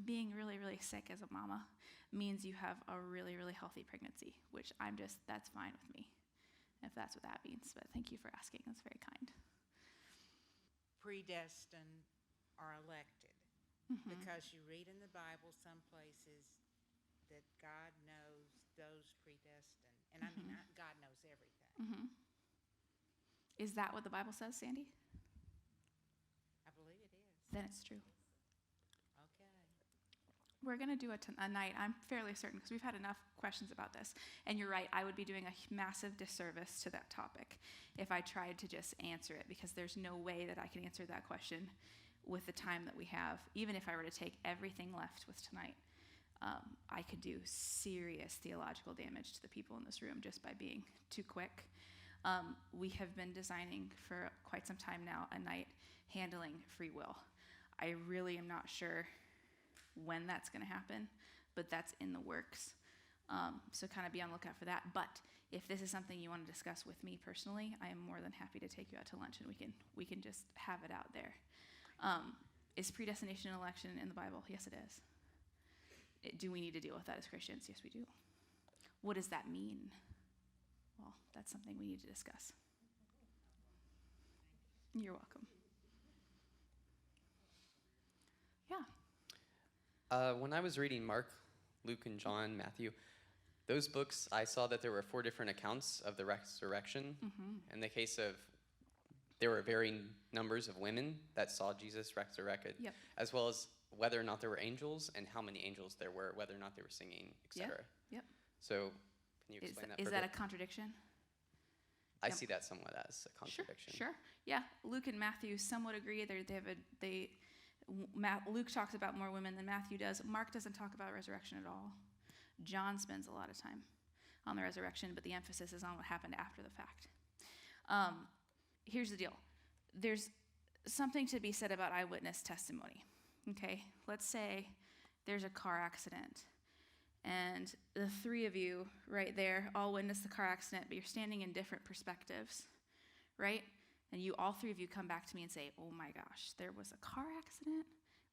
being really, really sick as a mama means you have a really, really healthy pregnancy, which that's fine with me, if that's what that means. But thank you for asking. That's very kind. Predestined are elected, Mm-hmm. because you read in the Bible some places that God knows those predestined. And I mean, God knows everything. Mm-hmm. Is that what the Bible says, Sandy? I believe it is. Then it's true. Okay. We're going to do a night, I'm fairly certain, because we've had enough questions about this. And you're right, I would be doing a massive disservice to that topic if I tried to just answer it, because there's no way that I can answer that question with the time that we have. Even if I were to take everything left with tonight, I could do serious theological damage to the people in this room just by being too quick. We have been designing for quite some time now a night handling free will. I really am not sure when that's going to happen, but that's in the works. So kind of be on the lookout for that. But if this is something you want to discuss with me personally, I am more than happy to take you out to lunch, and we can just have it out there. Is predestination and election in the Bible? Yes, it is. Do we need to deal with that as Christians? Yes, we do. What does that mean? Well, that's something we need to discuss. You're welcome. Yeah. When I was reading Mark, Luke, and John, Matthew, those books, I saw that there were 4 different accounts of the resurrection. Mm-hmm. In the case of, there were varying numbers of women that saw Jesus resurrected, Yep. as well as whether or not there were angels and how many angels there were, whether or not they were singing, etc. Yep. So, can you explain that? Is for that a a bit? contradiction? I Yep. see that somewhat as a contradiction. Sure. Yeah, Luke and Matthew somewhat agree. Luke talks about more women than Matthew does. Mark doesn't talk about resurrection at all. John spends a lot of time on the resurrection, but the emphasis is on what happened after the fact. Here's the deal. There's something to be said about eyewitness testimony. Okay, let's say there's a car accident, and the 3 of you right there all witnessed the car accident, but you're standing in different perspectives, right? And all 3 of you come back to me and say, oh my gosh, there was a car accident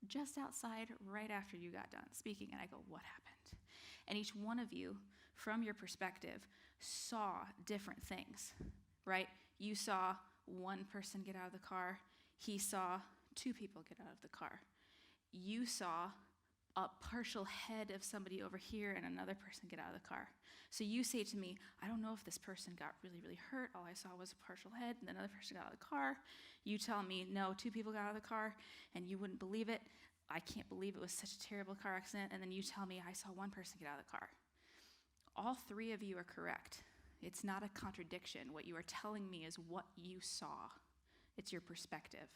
just outside right after you got done speaking. And I go, what happened? And each one of you, from your perspective, saw different things, right? You saw one person get out of the car. He saw 2 people get out of the car. You saw a partial head of somebody over here and another person get out of the car. So you say to me, I don't know if this person got really, really hurt. All I saw was a partial head and another person got out of the car. You tell me, no, 2 people got out of the car and you wouldn't believe it. I can't believe it was such a terrible car accident. And then you tell me I saw 1 person get out of the car. All 3 of you are correct. It's not a contradiction. What you are telling me is what you saw. It's your perspective.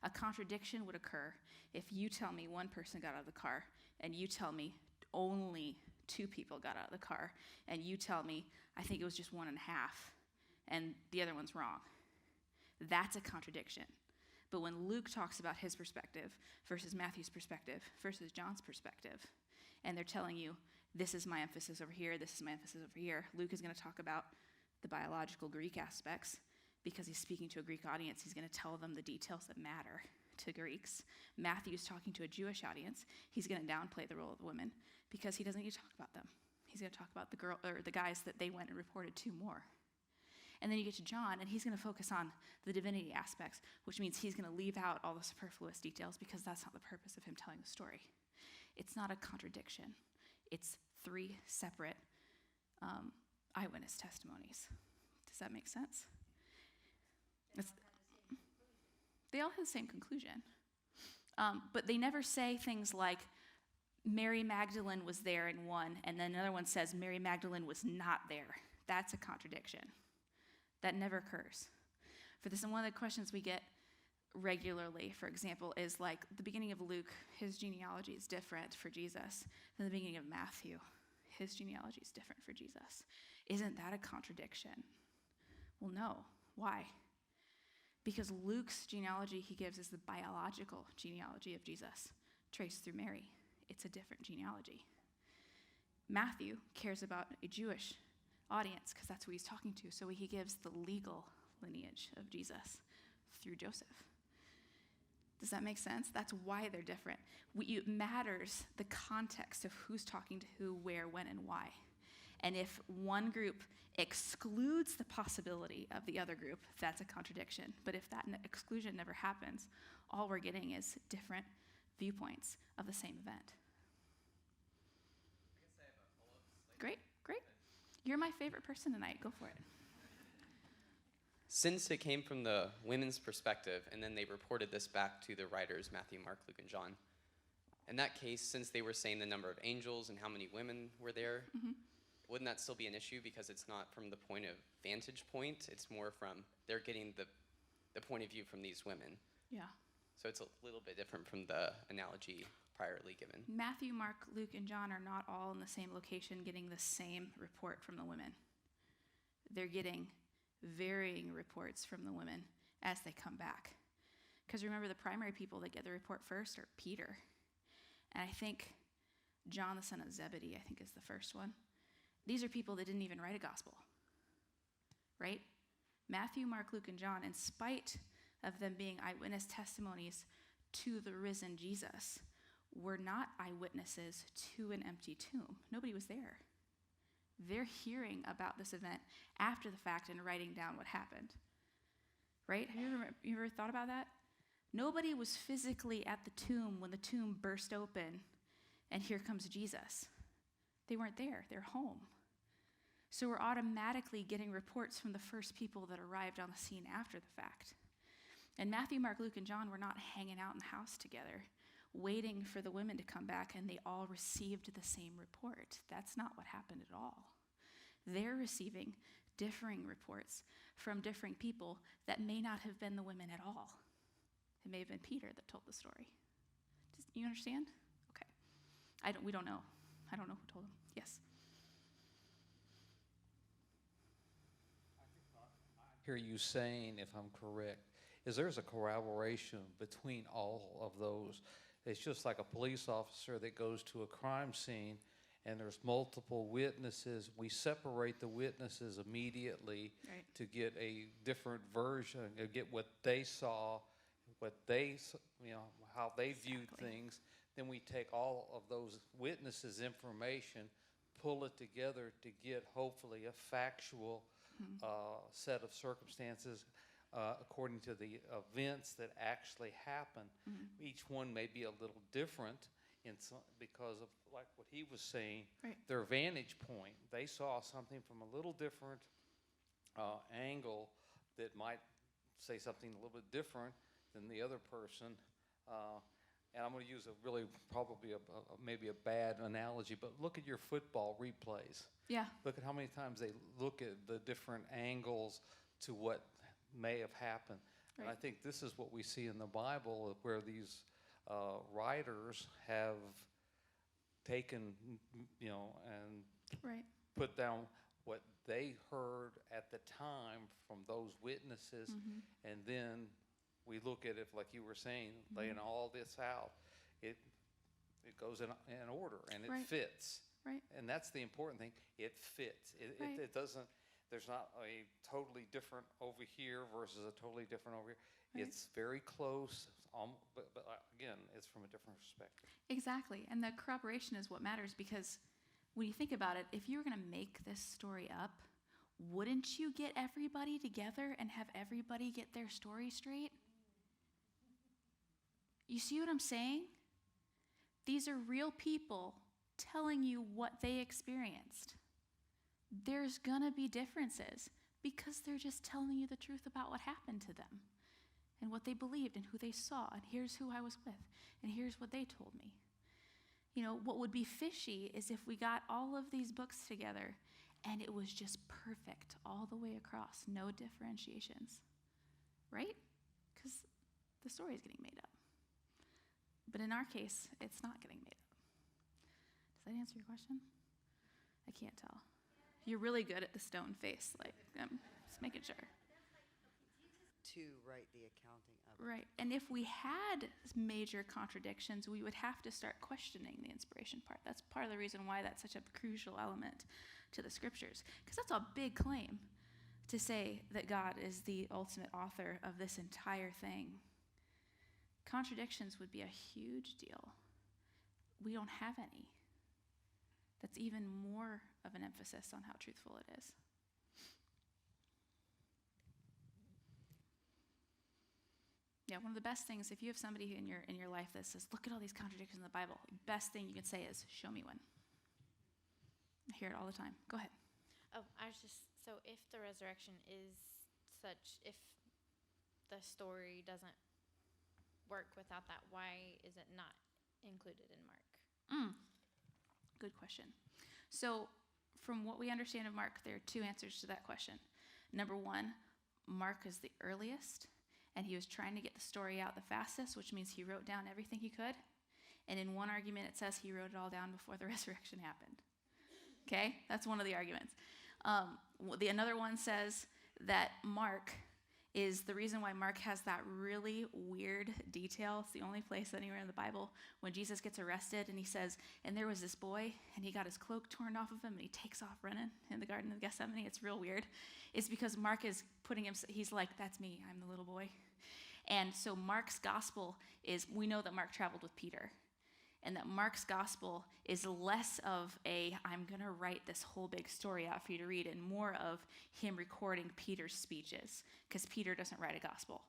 A contradiction would occur if you tell me 1 person got out of the car and you tell me only 2 people got out of the car and you tell me I think it was just 1.5 and the other one's wrong. That's a contradiction. But when Luke talks about his perspective versus Matthew's perspective versus John's perspective, and they're telling you, this is my emphasis over here, this is my emphasis over here, Luke is going to talk about the biological Greek aspects. Because he's speaking to a Greek audience, he's going to tell them the details that matter to Greeks. Matthew's talking to a Jewish audience. He's going to downplay the role of the women because he doesn't need to talk about them. He's going to talk about the girl or the guys that they went and reported to more. And then you get to John, and he's going to focus on the divinity aspects, which means he's going to leave out all the superfluous details because that's not the purpose of him telling the story. It's not a contradiction. It's 3 separate eyewitness testimonies. Does that make sense? They all have the same conclusion. But they never say things like, Mary Magdalene was there in one, and then another one says Mary Magdalene was not there. That's a contradiction. That never occurs. For this, and one of the questions we get regularly, for example, is like the beginning of Luke, his genealogy is different for Jesus than the beginning of Matthew. His genealogy is different for Jesus. Isn't that a contradiction? Well, no. Why? Because Luke's genealogy he gives is the biological genealogy of Jesus, traced through Mary. It's a different genealogy. Matthew cares about a Jewish audience because that's who he's talking to, so he gives the legal lineage of Jesus through Joseph. Does that make sense? That's why they're different. It matters the context of who's talking to who, where, when, and why. And if one group excludes the possibility of the other group, that's a contradiction. But if that exclusion never happens, all we're getting is different viewpoints of the same event. I guess I have a follow-up. Great. You're my favorite person tonight. Go for it. Since it came from the women's perspective, and then they reported this back to the writers, Matthew, Mark, Luke, and John, in that case, since they were saying the number of angels and how many women were there, wouldn't that still be an issue because it's not from the point of vantage point, it's more from, they're getting the point of view from these women. Yeah. So it's a little bit different from the analogy priorly given. Matthew, Mark, Luke, and John are not all in the same location getting the same report from the women. They're getting varying reports from the women as they come back. Because remember, the primary people that get the report first are Peter. And I think John, the son of Zebedee, I think is the first one. These are people that didn't even write a gospel, right? Matthew, Mark, Luke, and John, in spite of them being eyewitness testimonies to the risen Jesus, were not eyewitnesses to an empty tomb. Nobody was there. They're hearing about this event after the fact and writing down what happened, right? Have you ever thought about that? Nobody was physically at the tomb when the tomb burst open and here comes Jesus. They weren't there. They're home. So we're automatically getting reports from the first people that arrived on the scene after the fact. And Matthew, Mark, Luke, and John were not hanging out in the house together, waiting for the women to come back and they all received the same report. That's not what happened at all. They're receiving differing reports from differing people that may not have been the women at all. It may have been Peter that told the story. You understand? Okay. We don't know. I don't know who told him. Yes. I hear you saying, if I'm correct, is there's a corroboration between all of those. It's just like a police officer that goes to a crime scene and there's multiple witnesses. We separate the witnesses immediately Right. to get a different version, to get what they saw, what they, how they viewed Exactly. things. Then we take all of those witnesses' information, pull it together to get hopefully a factual set of circumstances according to the events that actually happen. Each one may be a little different because of like what he was saying, Right. their vantage point. They saw something from a little different angle that might say something a little bit different than the other person. And I'm going to use maybe a bad analogy, but look at your football replays. Yeah. Look at how many times they look at the different angles to what may have happened. And I Right. think this is what we see in the Bible, where these writers have taken, and Right. put down what they heard at the time from those witnesses, and then we look at it, like you were saying, laying all this out. It goes in order, and it Right. fits. Right. And that's the important thing. It fits. Right. It doesn't. There's not a totally different over here versus a totally different over here. Right. It's very close, but again, it's from a different perspective. Exactly. And the corroboration is what matters, because when you think about it, if you were going to make this story up, wouldn't you get everybody together and have everybody get their story straight? You see what I'm saying? These are real people telling you what they experienced. There's going to be differences because they're just telling you the truth about what happened to them and what they believed and who they saw, and here's who I was with, and here's what they told me. What would be fishy is if we got all of these books together and it was just perfect all the way across, no differentiations, right? Because the story is getting made up. But in our case, it's not getting made up. Does that answer your question? I can't tell. You're really good at the stone face, just making sure. To write the accounting of it. Right. And if we had major contradictions, we would have to start questioning the inspiration part. That's part of the reason why that's such a crucial element to the scriptures. Because that's a big claim to say that God is the ultimate author of this entire thing. Contradictions would be a huge deal. We don't have any. That's even more of an emphasis on how truthful it is. Yeah, one of the best things, if you have somebody in your life that says, look at all these contradictions in the Bible, best thing you can say is, show me one. I hear it all the time. Go ahead. Oh, so if the resurrection is such, if the story doesn't work without that, why is it not included in Mark? Good question. So from what we understand of Mark, there are two answers to that question. Number one, Mark is the earliest, and he was trying to get the story out the fastest, which means he wrote down everything he could. And in one argument, it says he wrote it all down before the resurrection happened. Okay? That's one of the arguments. Another one says that Mark is the reason why Mark has that really weird detail. It's the only place anywhere in the Bible when Jesus gets arrested and he says, and there was this boy and he got his cloak torn off of him and he takes off running in the Garden of Gethsemane. It's real weird. It's because Mark is putting him, he's like, that's me, I'm the little boy. And so Mark's gospel is, we know that Mark traveled with Peter, and that Mark's gospel is less of I'm going to write this whole big story out for you to read, and more of him recording Peter's speeches, because Peter doesn't write a gospel.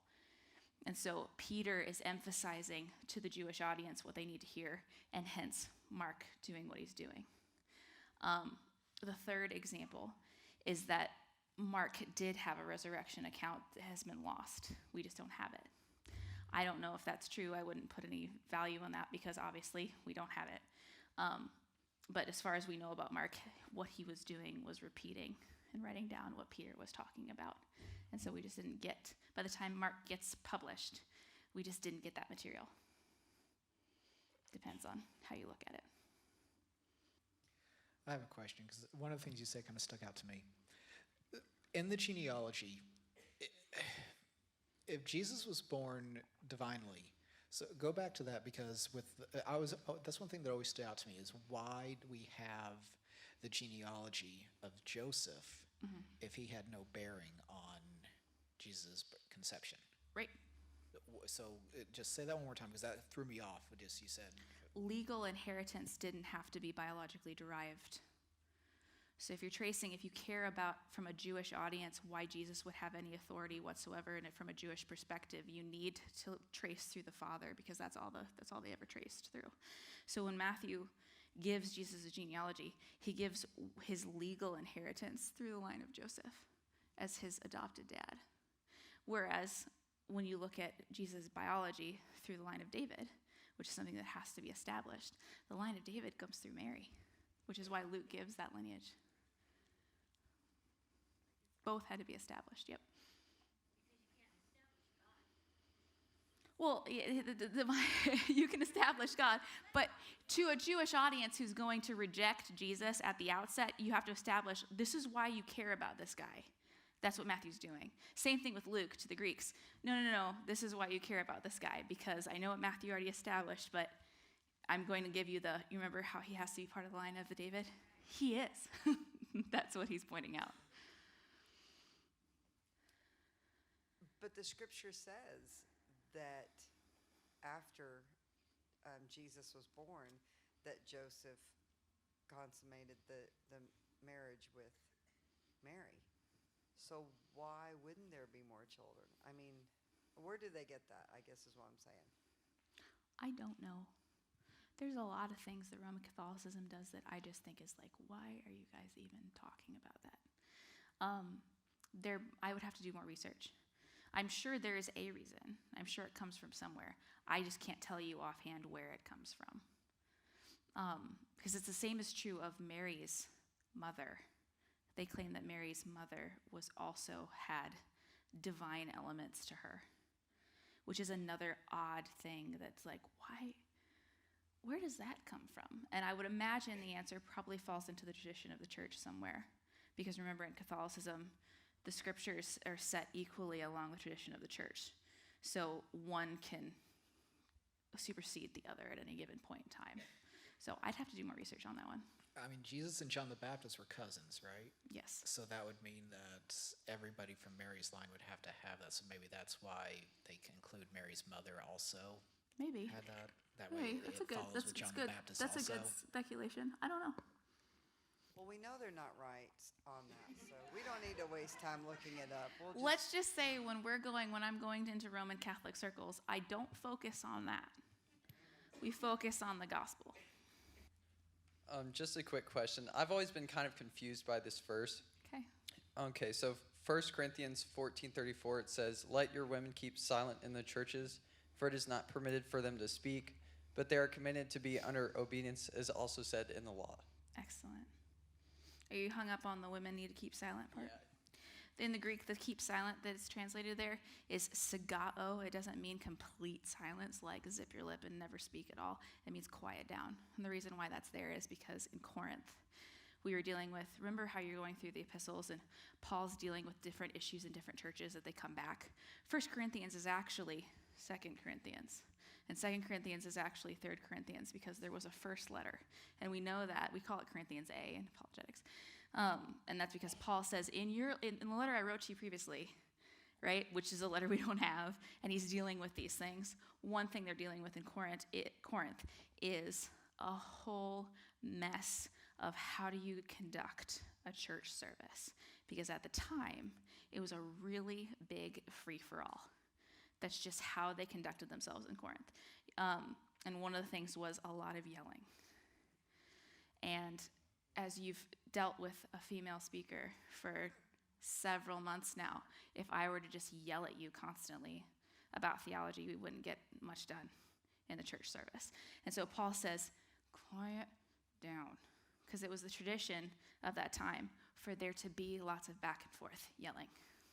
And so Peter is emphasizing to the Jewish audience what they need to hear, and hence Mark doing what he's doing. The third example is that Mark did have a resurrection account that has been lost. We just don't have it. I don't know if that's true. I wouldn't put any value on that because obviously we don't have it. But as far as we know about Mark, what he was doing was repeating and writing down what Peter was talking about. And so we just didn't get, by the time Mark gets published, we just didn't get that material. Depends on how you look at it. I have a question, because one of the things you said kind of stuck out to me. In the genealogy, if Jesus was born divinely, so go back to that, because that's one thing that always stood out to me is, why do we have the genealogy of Joseph if he had no bearing on Jesus' conception? Right. So just say that one more time, because that threw me off. You said legal inheritance didn't have to be biologically derived. So if you care about from a Jewish audience why Jesus would have any authority whatsoever, and from a Jewish perspective, you need to trace through the Father, because that's all they ever traced through. So when Matthew gives Jesus a genealogy, he gives his legal inheritance through the line of Joseph as his adopted dad. Whereas when you look at Jesus' biology through the line of David, which is something that has to be established, the line of David comes through Mary, which is why Luke gives that lineage. Both had to be established, yep. Well, you can establish God, but to a Jewish audience who's going to reject Jesus at the outset, you have to establish, this is why you care about this guy. That's what Matthew's doing. Same thing with Luke to the Greeks. No, this is why you care about this guy, because I know what Matthew already established, but I'm going to give you you remember how he has to be part of the line of the David? He is. That's what he's pointing out. But the scripture says that after Jesus was born, that Joseph consummated the marriage with Mary. So why wouldn't there be more children? I mean, where do they get that, I guess is what I'm saying. I don't know. There's a lot of things that Roman Catholicism does that I just think is like, why are you guys even talking about that? I would have to do more research. I'm sure there is a reason. I'm sure it comes from somewhere. I just can't tell you offhand where it comes from. Because it's the same is true of Mary's mother. They claim that Mary's mother also had divine elements to her, which is another odd thing that's like, where does that come from? And I would imagine the answer probably falls into the tradition of the church somewhere. Because remember, in Catholicism, the scriptures are set equally along the tradition of the church. So one can supersede the other at any given point in time. So I'd have to do more research on that one. I mean, Jesus and John the Baptist were cousins, right? Yes. So that would mean that everybody from Mary's line would have to have that. So maybe that's why they conclude Mary's mother also maybe had that. That way it follows with John the Baptist That's also. a good speculation. I don't know. Well, we know they're not right on that, so we don't need to waste time looking it up. Let's just say when I'm going into Roman Catholic circles, I don't focus on that. We focus on the gospel. Just a quick question. I've always been kind of confused by this verse. Okay. Okay, so 1 Corinthians 14:34, it says, "Let your women keep silent in the churches, for it is not permitted for them to speak, but they are commanded to be under obedience, as also said in the law." Excellent. Are you hung up on the women need to keep silent part? Yeah. In the Greek, the keep silent that's translated there is sagao. It doesn't mean complete silence, like zip your lip and never speak at all. It means quiet down. And the reason why that's there is because in Corinth, we were dealing with, remember how you're going through the epistles and Paul's dealing with different issues in different churches that they come back. 1 Corinthians is actually 2 Corinthians. And 2 Corinthians is actually 3 Corinthians because there was a first letter. And we know that. We call it Corinthians A in apologetics. And that's because Paul says, in the letter I wrote to you previously, right, which is a letter we don't have, and he's dealing with these things. One thing they're dealing with in Corinth is a whole mess of how do you conduct a church service. Because at the time, it was a really big free-for-all. That's just how they conducted themselves in Corinth. And one of the things was a lot of yelling. And as you've dealt with a female speaker for several months now, if I were to just yell at you constantly about theology, we wouldn't get much done in the church service. And so Paul says, quiet down, because it was the tradition of that time for there to be lots of back and forth yelling.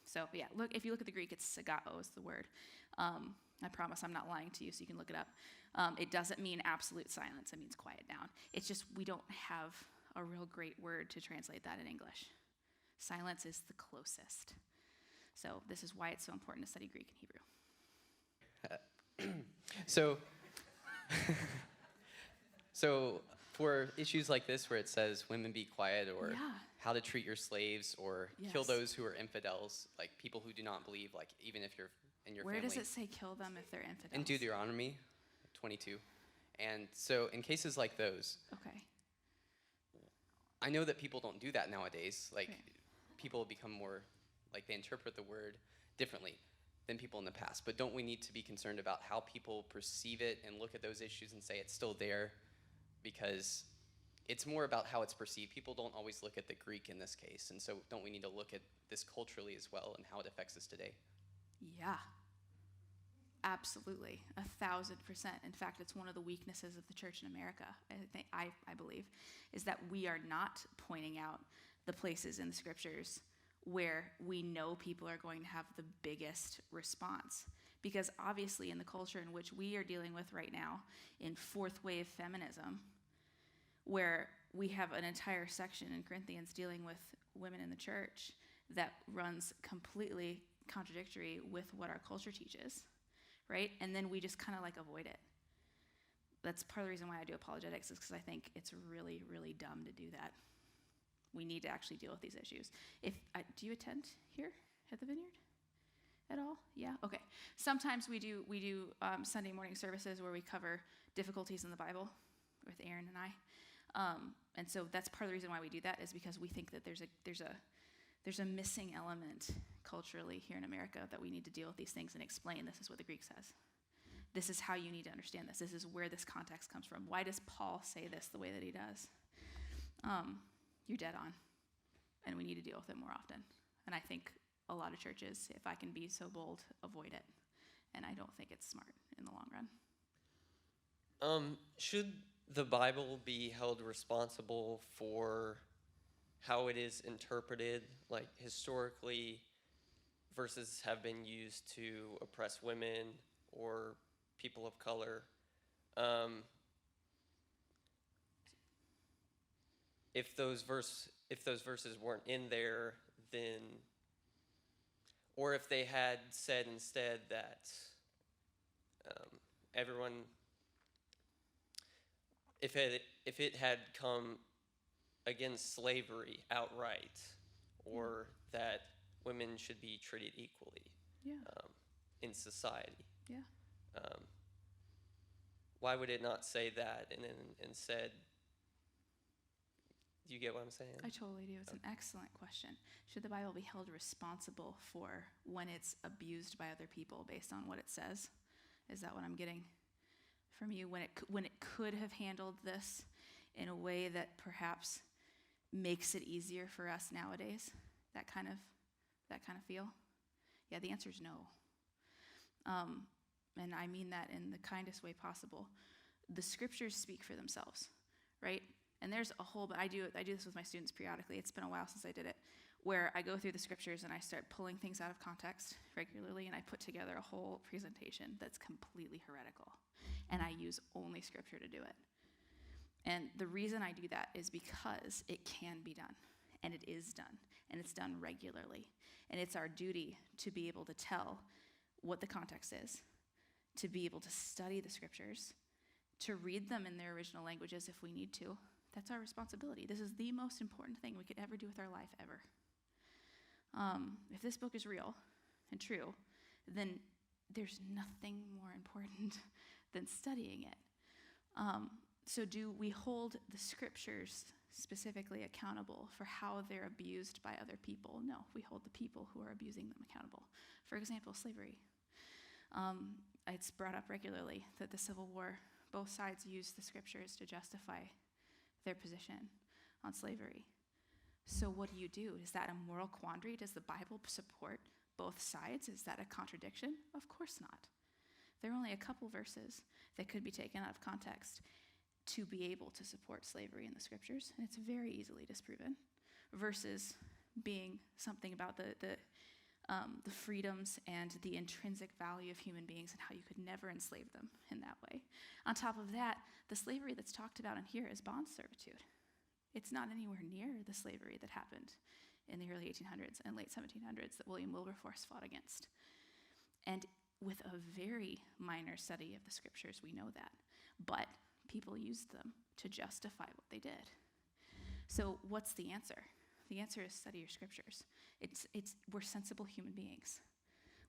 So yeah, look, if you look at the Greek, it's sagao is the word. I promise I'm not lying to you, so you can look it up. It doesn't mean absolute silence. It means quiet down. It's just we don't have a real great word to translate that in English. Silence is the closest. So this is why it's so important to study Greek and Hebrew. So for issues like this where it says women be quiet, or how to treat your slaves, or kill those who are infidels, like people who do not believe, like even if you're in your family. Where does it say kill them if they're infidels? In Deuteronomy 22. And so in cases like those, I know that people don't do that nowadays. Like, Right. people become more, like, they interpret the word differently than people in the past. But don't we need to be concerned about how people perceive it and look at those issues and say it's still there? Because it's more about how it's perceived. People don't always look at the Greek in this case. And so don't we need to look at this culturally as well and how it affects us today? Yeah. Absolutely. 1,000%. In fact, it's one of the weaknesses of the church in America, I believe, is that we are not pointing out the places in the scriptures where we know people are going to have the biggest response. Because obviously in the culture in which we are dealing with right now, in fourth wave feminism, where we have an entire section in Corinthians dealing with women in the church that runs completely contradictory with what our culture teaches, right? And then we just kind of like avoid it. That's part of the reason why I do apologetics, is because I think it's really, really dumb to do that. We need to actually deal with these issues. Do you attend here at the Vineyard at all? Yeah? Okay. Sometimes we do Sunday morning services where we cover difficulties in the Bible with Aaron and I. And so that's part of the reason why we do that, is because we think that there's a missing element culturally here in America that we need to deal with these things and explain. This is what the Greek says. This is how you need to understand this. This is where this context comes from. Why does Paul say this the way that he does? You're dead on. And we need to deal with it more often. And I think a lot of churches, if I can be so bold, avoid it. And I don't think it's smart in the long run. Should the Bible be held responsible for how it is interpreted, like historically, verses have been used to oppress women or people of color? If those verses weren't in there, then, or if they had said instead that everyone, if it had come against slavery outright, or that women should be treated equally in society. Yeah. Why would it not say that and said, do you get what I'm saying? I totally do. It's an excellent question. Should the Bible be held responsible for when it's abused by other people based on what it says? Is that what I'm getting from you? When it could have handled this in a way that perhaps makes it easier for us nowadays? That kind of feel? Yeah, the answer is no. And I mean that in the kindest way possible. The scriptures speak for themselves, right? And there's a whole, but I do this with my students periodically. It's been a while since I did it, where I go through the scriptures and I start pulling things out of context regularly, and I put together a whole presentation that's completely heretical. And I use only scripture to do it. And the reason I do that is because it can be done, and it is done, and it's done regularly. And it's our duty to be able to tell what the context is, to be able to study the scriptures, to read them in their original languages if we need to. That's our responsibility. This is the most important thing we could ever do with our life ever. If this book is real and true, then there's nothing more important than studying it. So do we hold the scriptures specifically accountable for how they're abused by other people? No, we hold the people who are abusing them accountable. For example, slavery. It's brought up regularly that the Civil War, both sides used the scriptures to justify their position on slavery. So what do? Is that a moral quandary? Does the Bible support both sides? Is that a contradiction? Of course not. There are only a couple verses that could be taken out of context to be able to support slavery in the scriptures, and it's very easily disproven, versus being something about the freedoms and the intrinsic value of human beings and how you could never enslave them in that way. On top of that, the slavery that's talked about in here is bond servitude. It's not anywhere near the slavery that happened in the early 1800s and late 1700s that William Wilberforce fought against. And with a very minor study of the scriptures, we know that. But people used them to justify what they did. So what's the answer? The answer is study your scriptures. We're sensible human beings.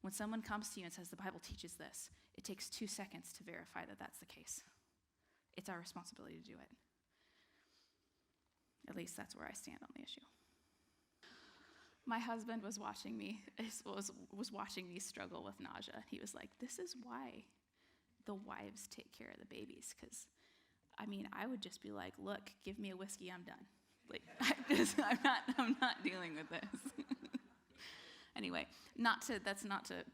When someone comes to you and says the Bible teaches this, it takes 2 seconds to verify that that's the case. It's our responsibility to do it. At least that's where I stand on the issue. My husband was watching me struggle with nausea. He was like, "This is why the wives take care of the babies." Because, I mean, I would just be like, "Look, give me a whiskey, I'm done." Like, I'm not dealing with this. Anyway, that's not to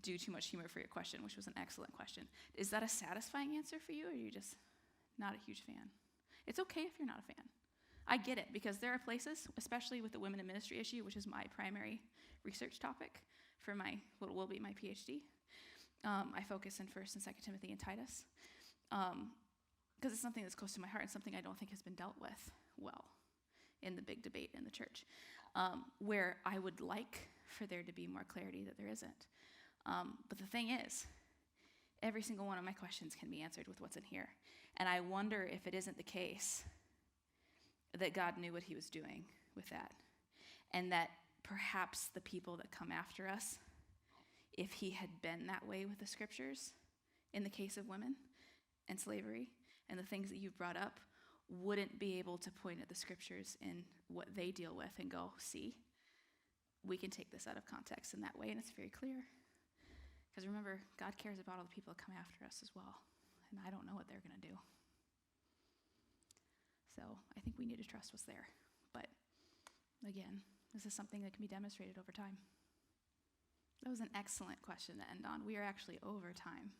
do too much humor for your question, which was an excellent question. Is that a satisfying answer for you, or are you just not a huge fan? It's okay if you're not a fan. I get it, because there are places, especially with the women in ministry issue, which is my primary research topic for what will be my PhD. I focus in 1st and 2nd Timothy and Titus, because it's something that's close to my heart and something I don't think has been dealt with well in the big debate in the church, where I would like for there to be more clarity that there isn't. But the thing is, every single one of my questions can be answered with what's in here. And I wonder if it isn't the case that God knew what he was doing with that. And that perhaps the people that come after us, if he had been that way with the scriptures, in the case of women and slavery and the things that you've brought up, wouldn't be able to point at the scriptures in what they deal with and go, "See, we can take this out of context in that way, and it's very clear." Because remember, God cares about all the people that come after us as well, and I don't know what they're going to do. So I think we need to trust what's there. But again, this is something that can be demonstrated over time. That was an excellent question to end on. We are actually over time.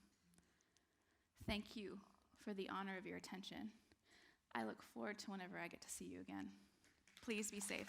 Thank you for the honor of your attention. I look forward to whenever I get to see you again. Please be safe.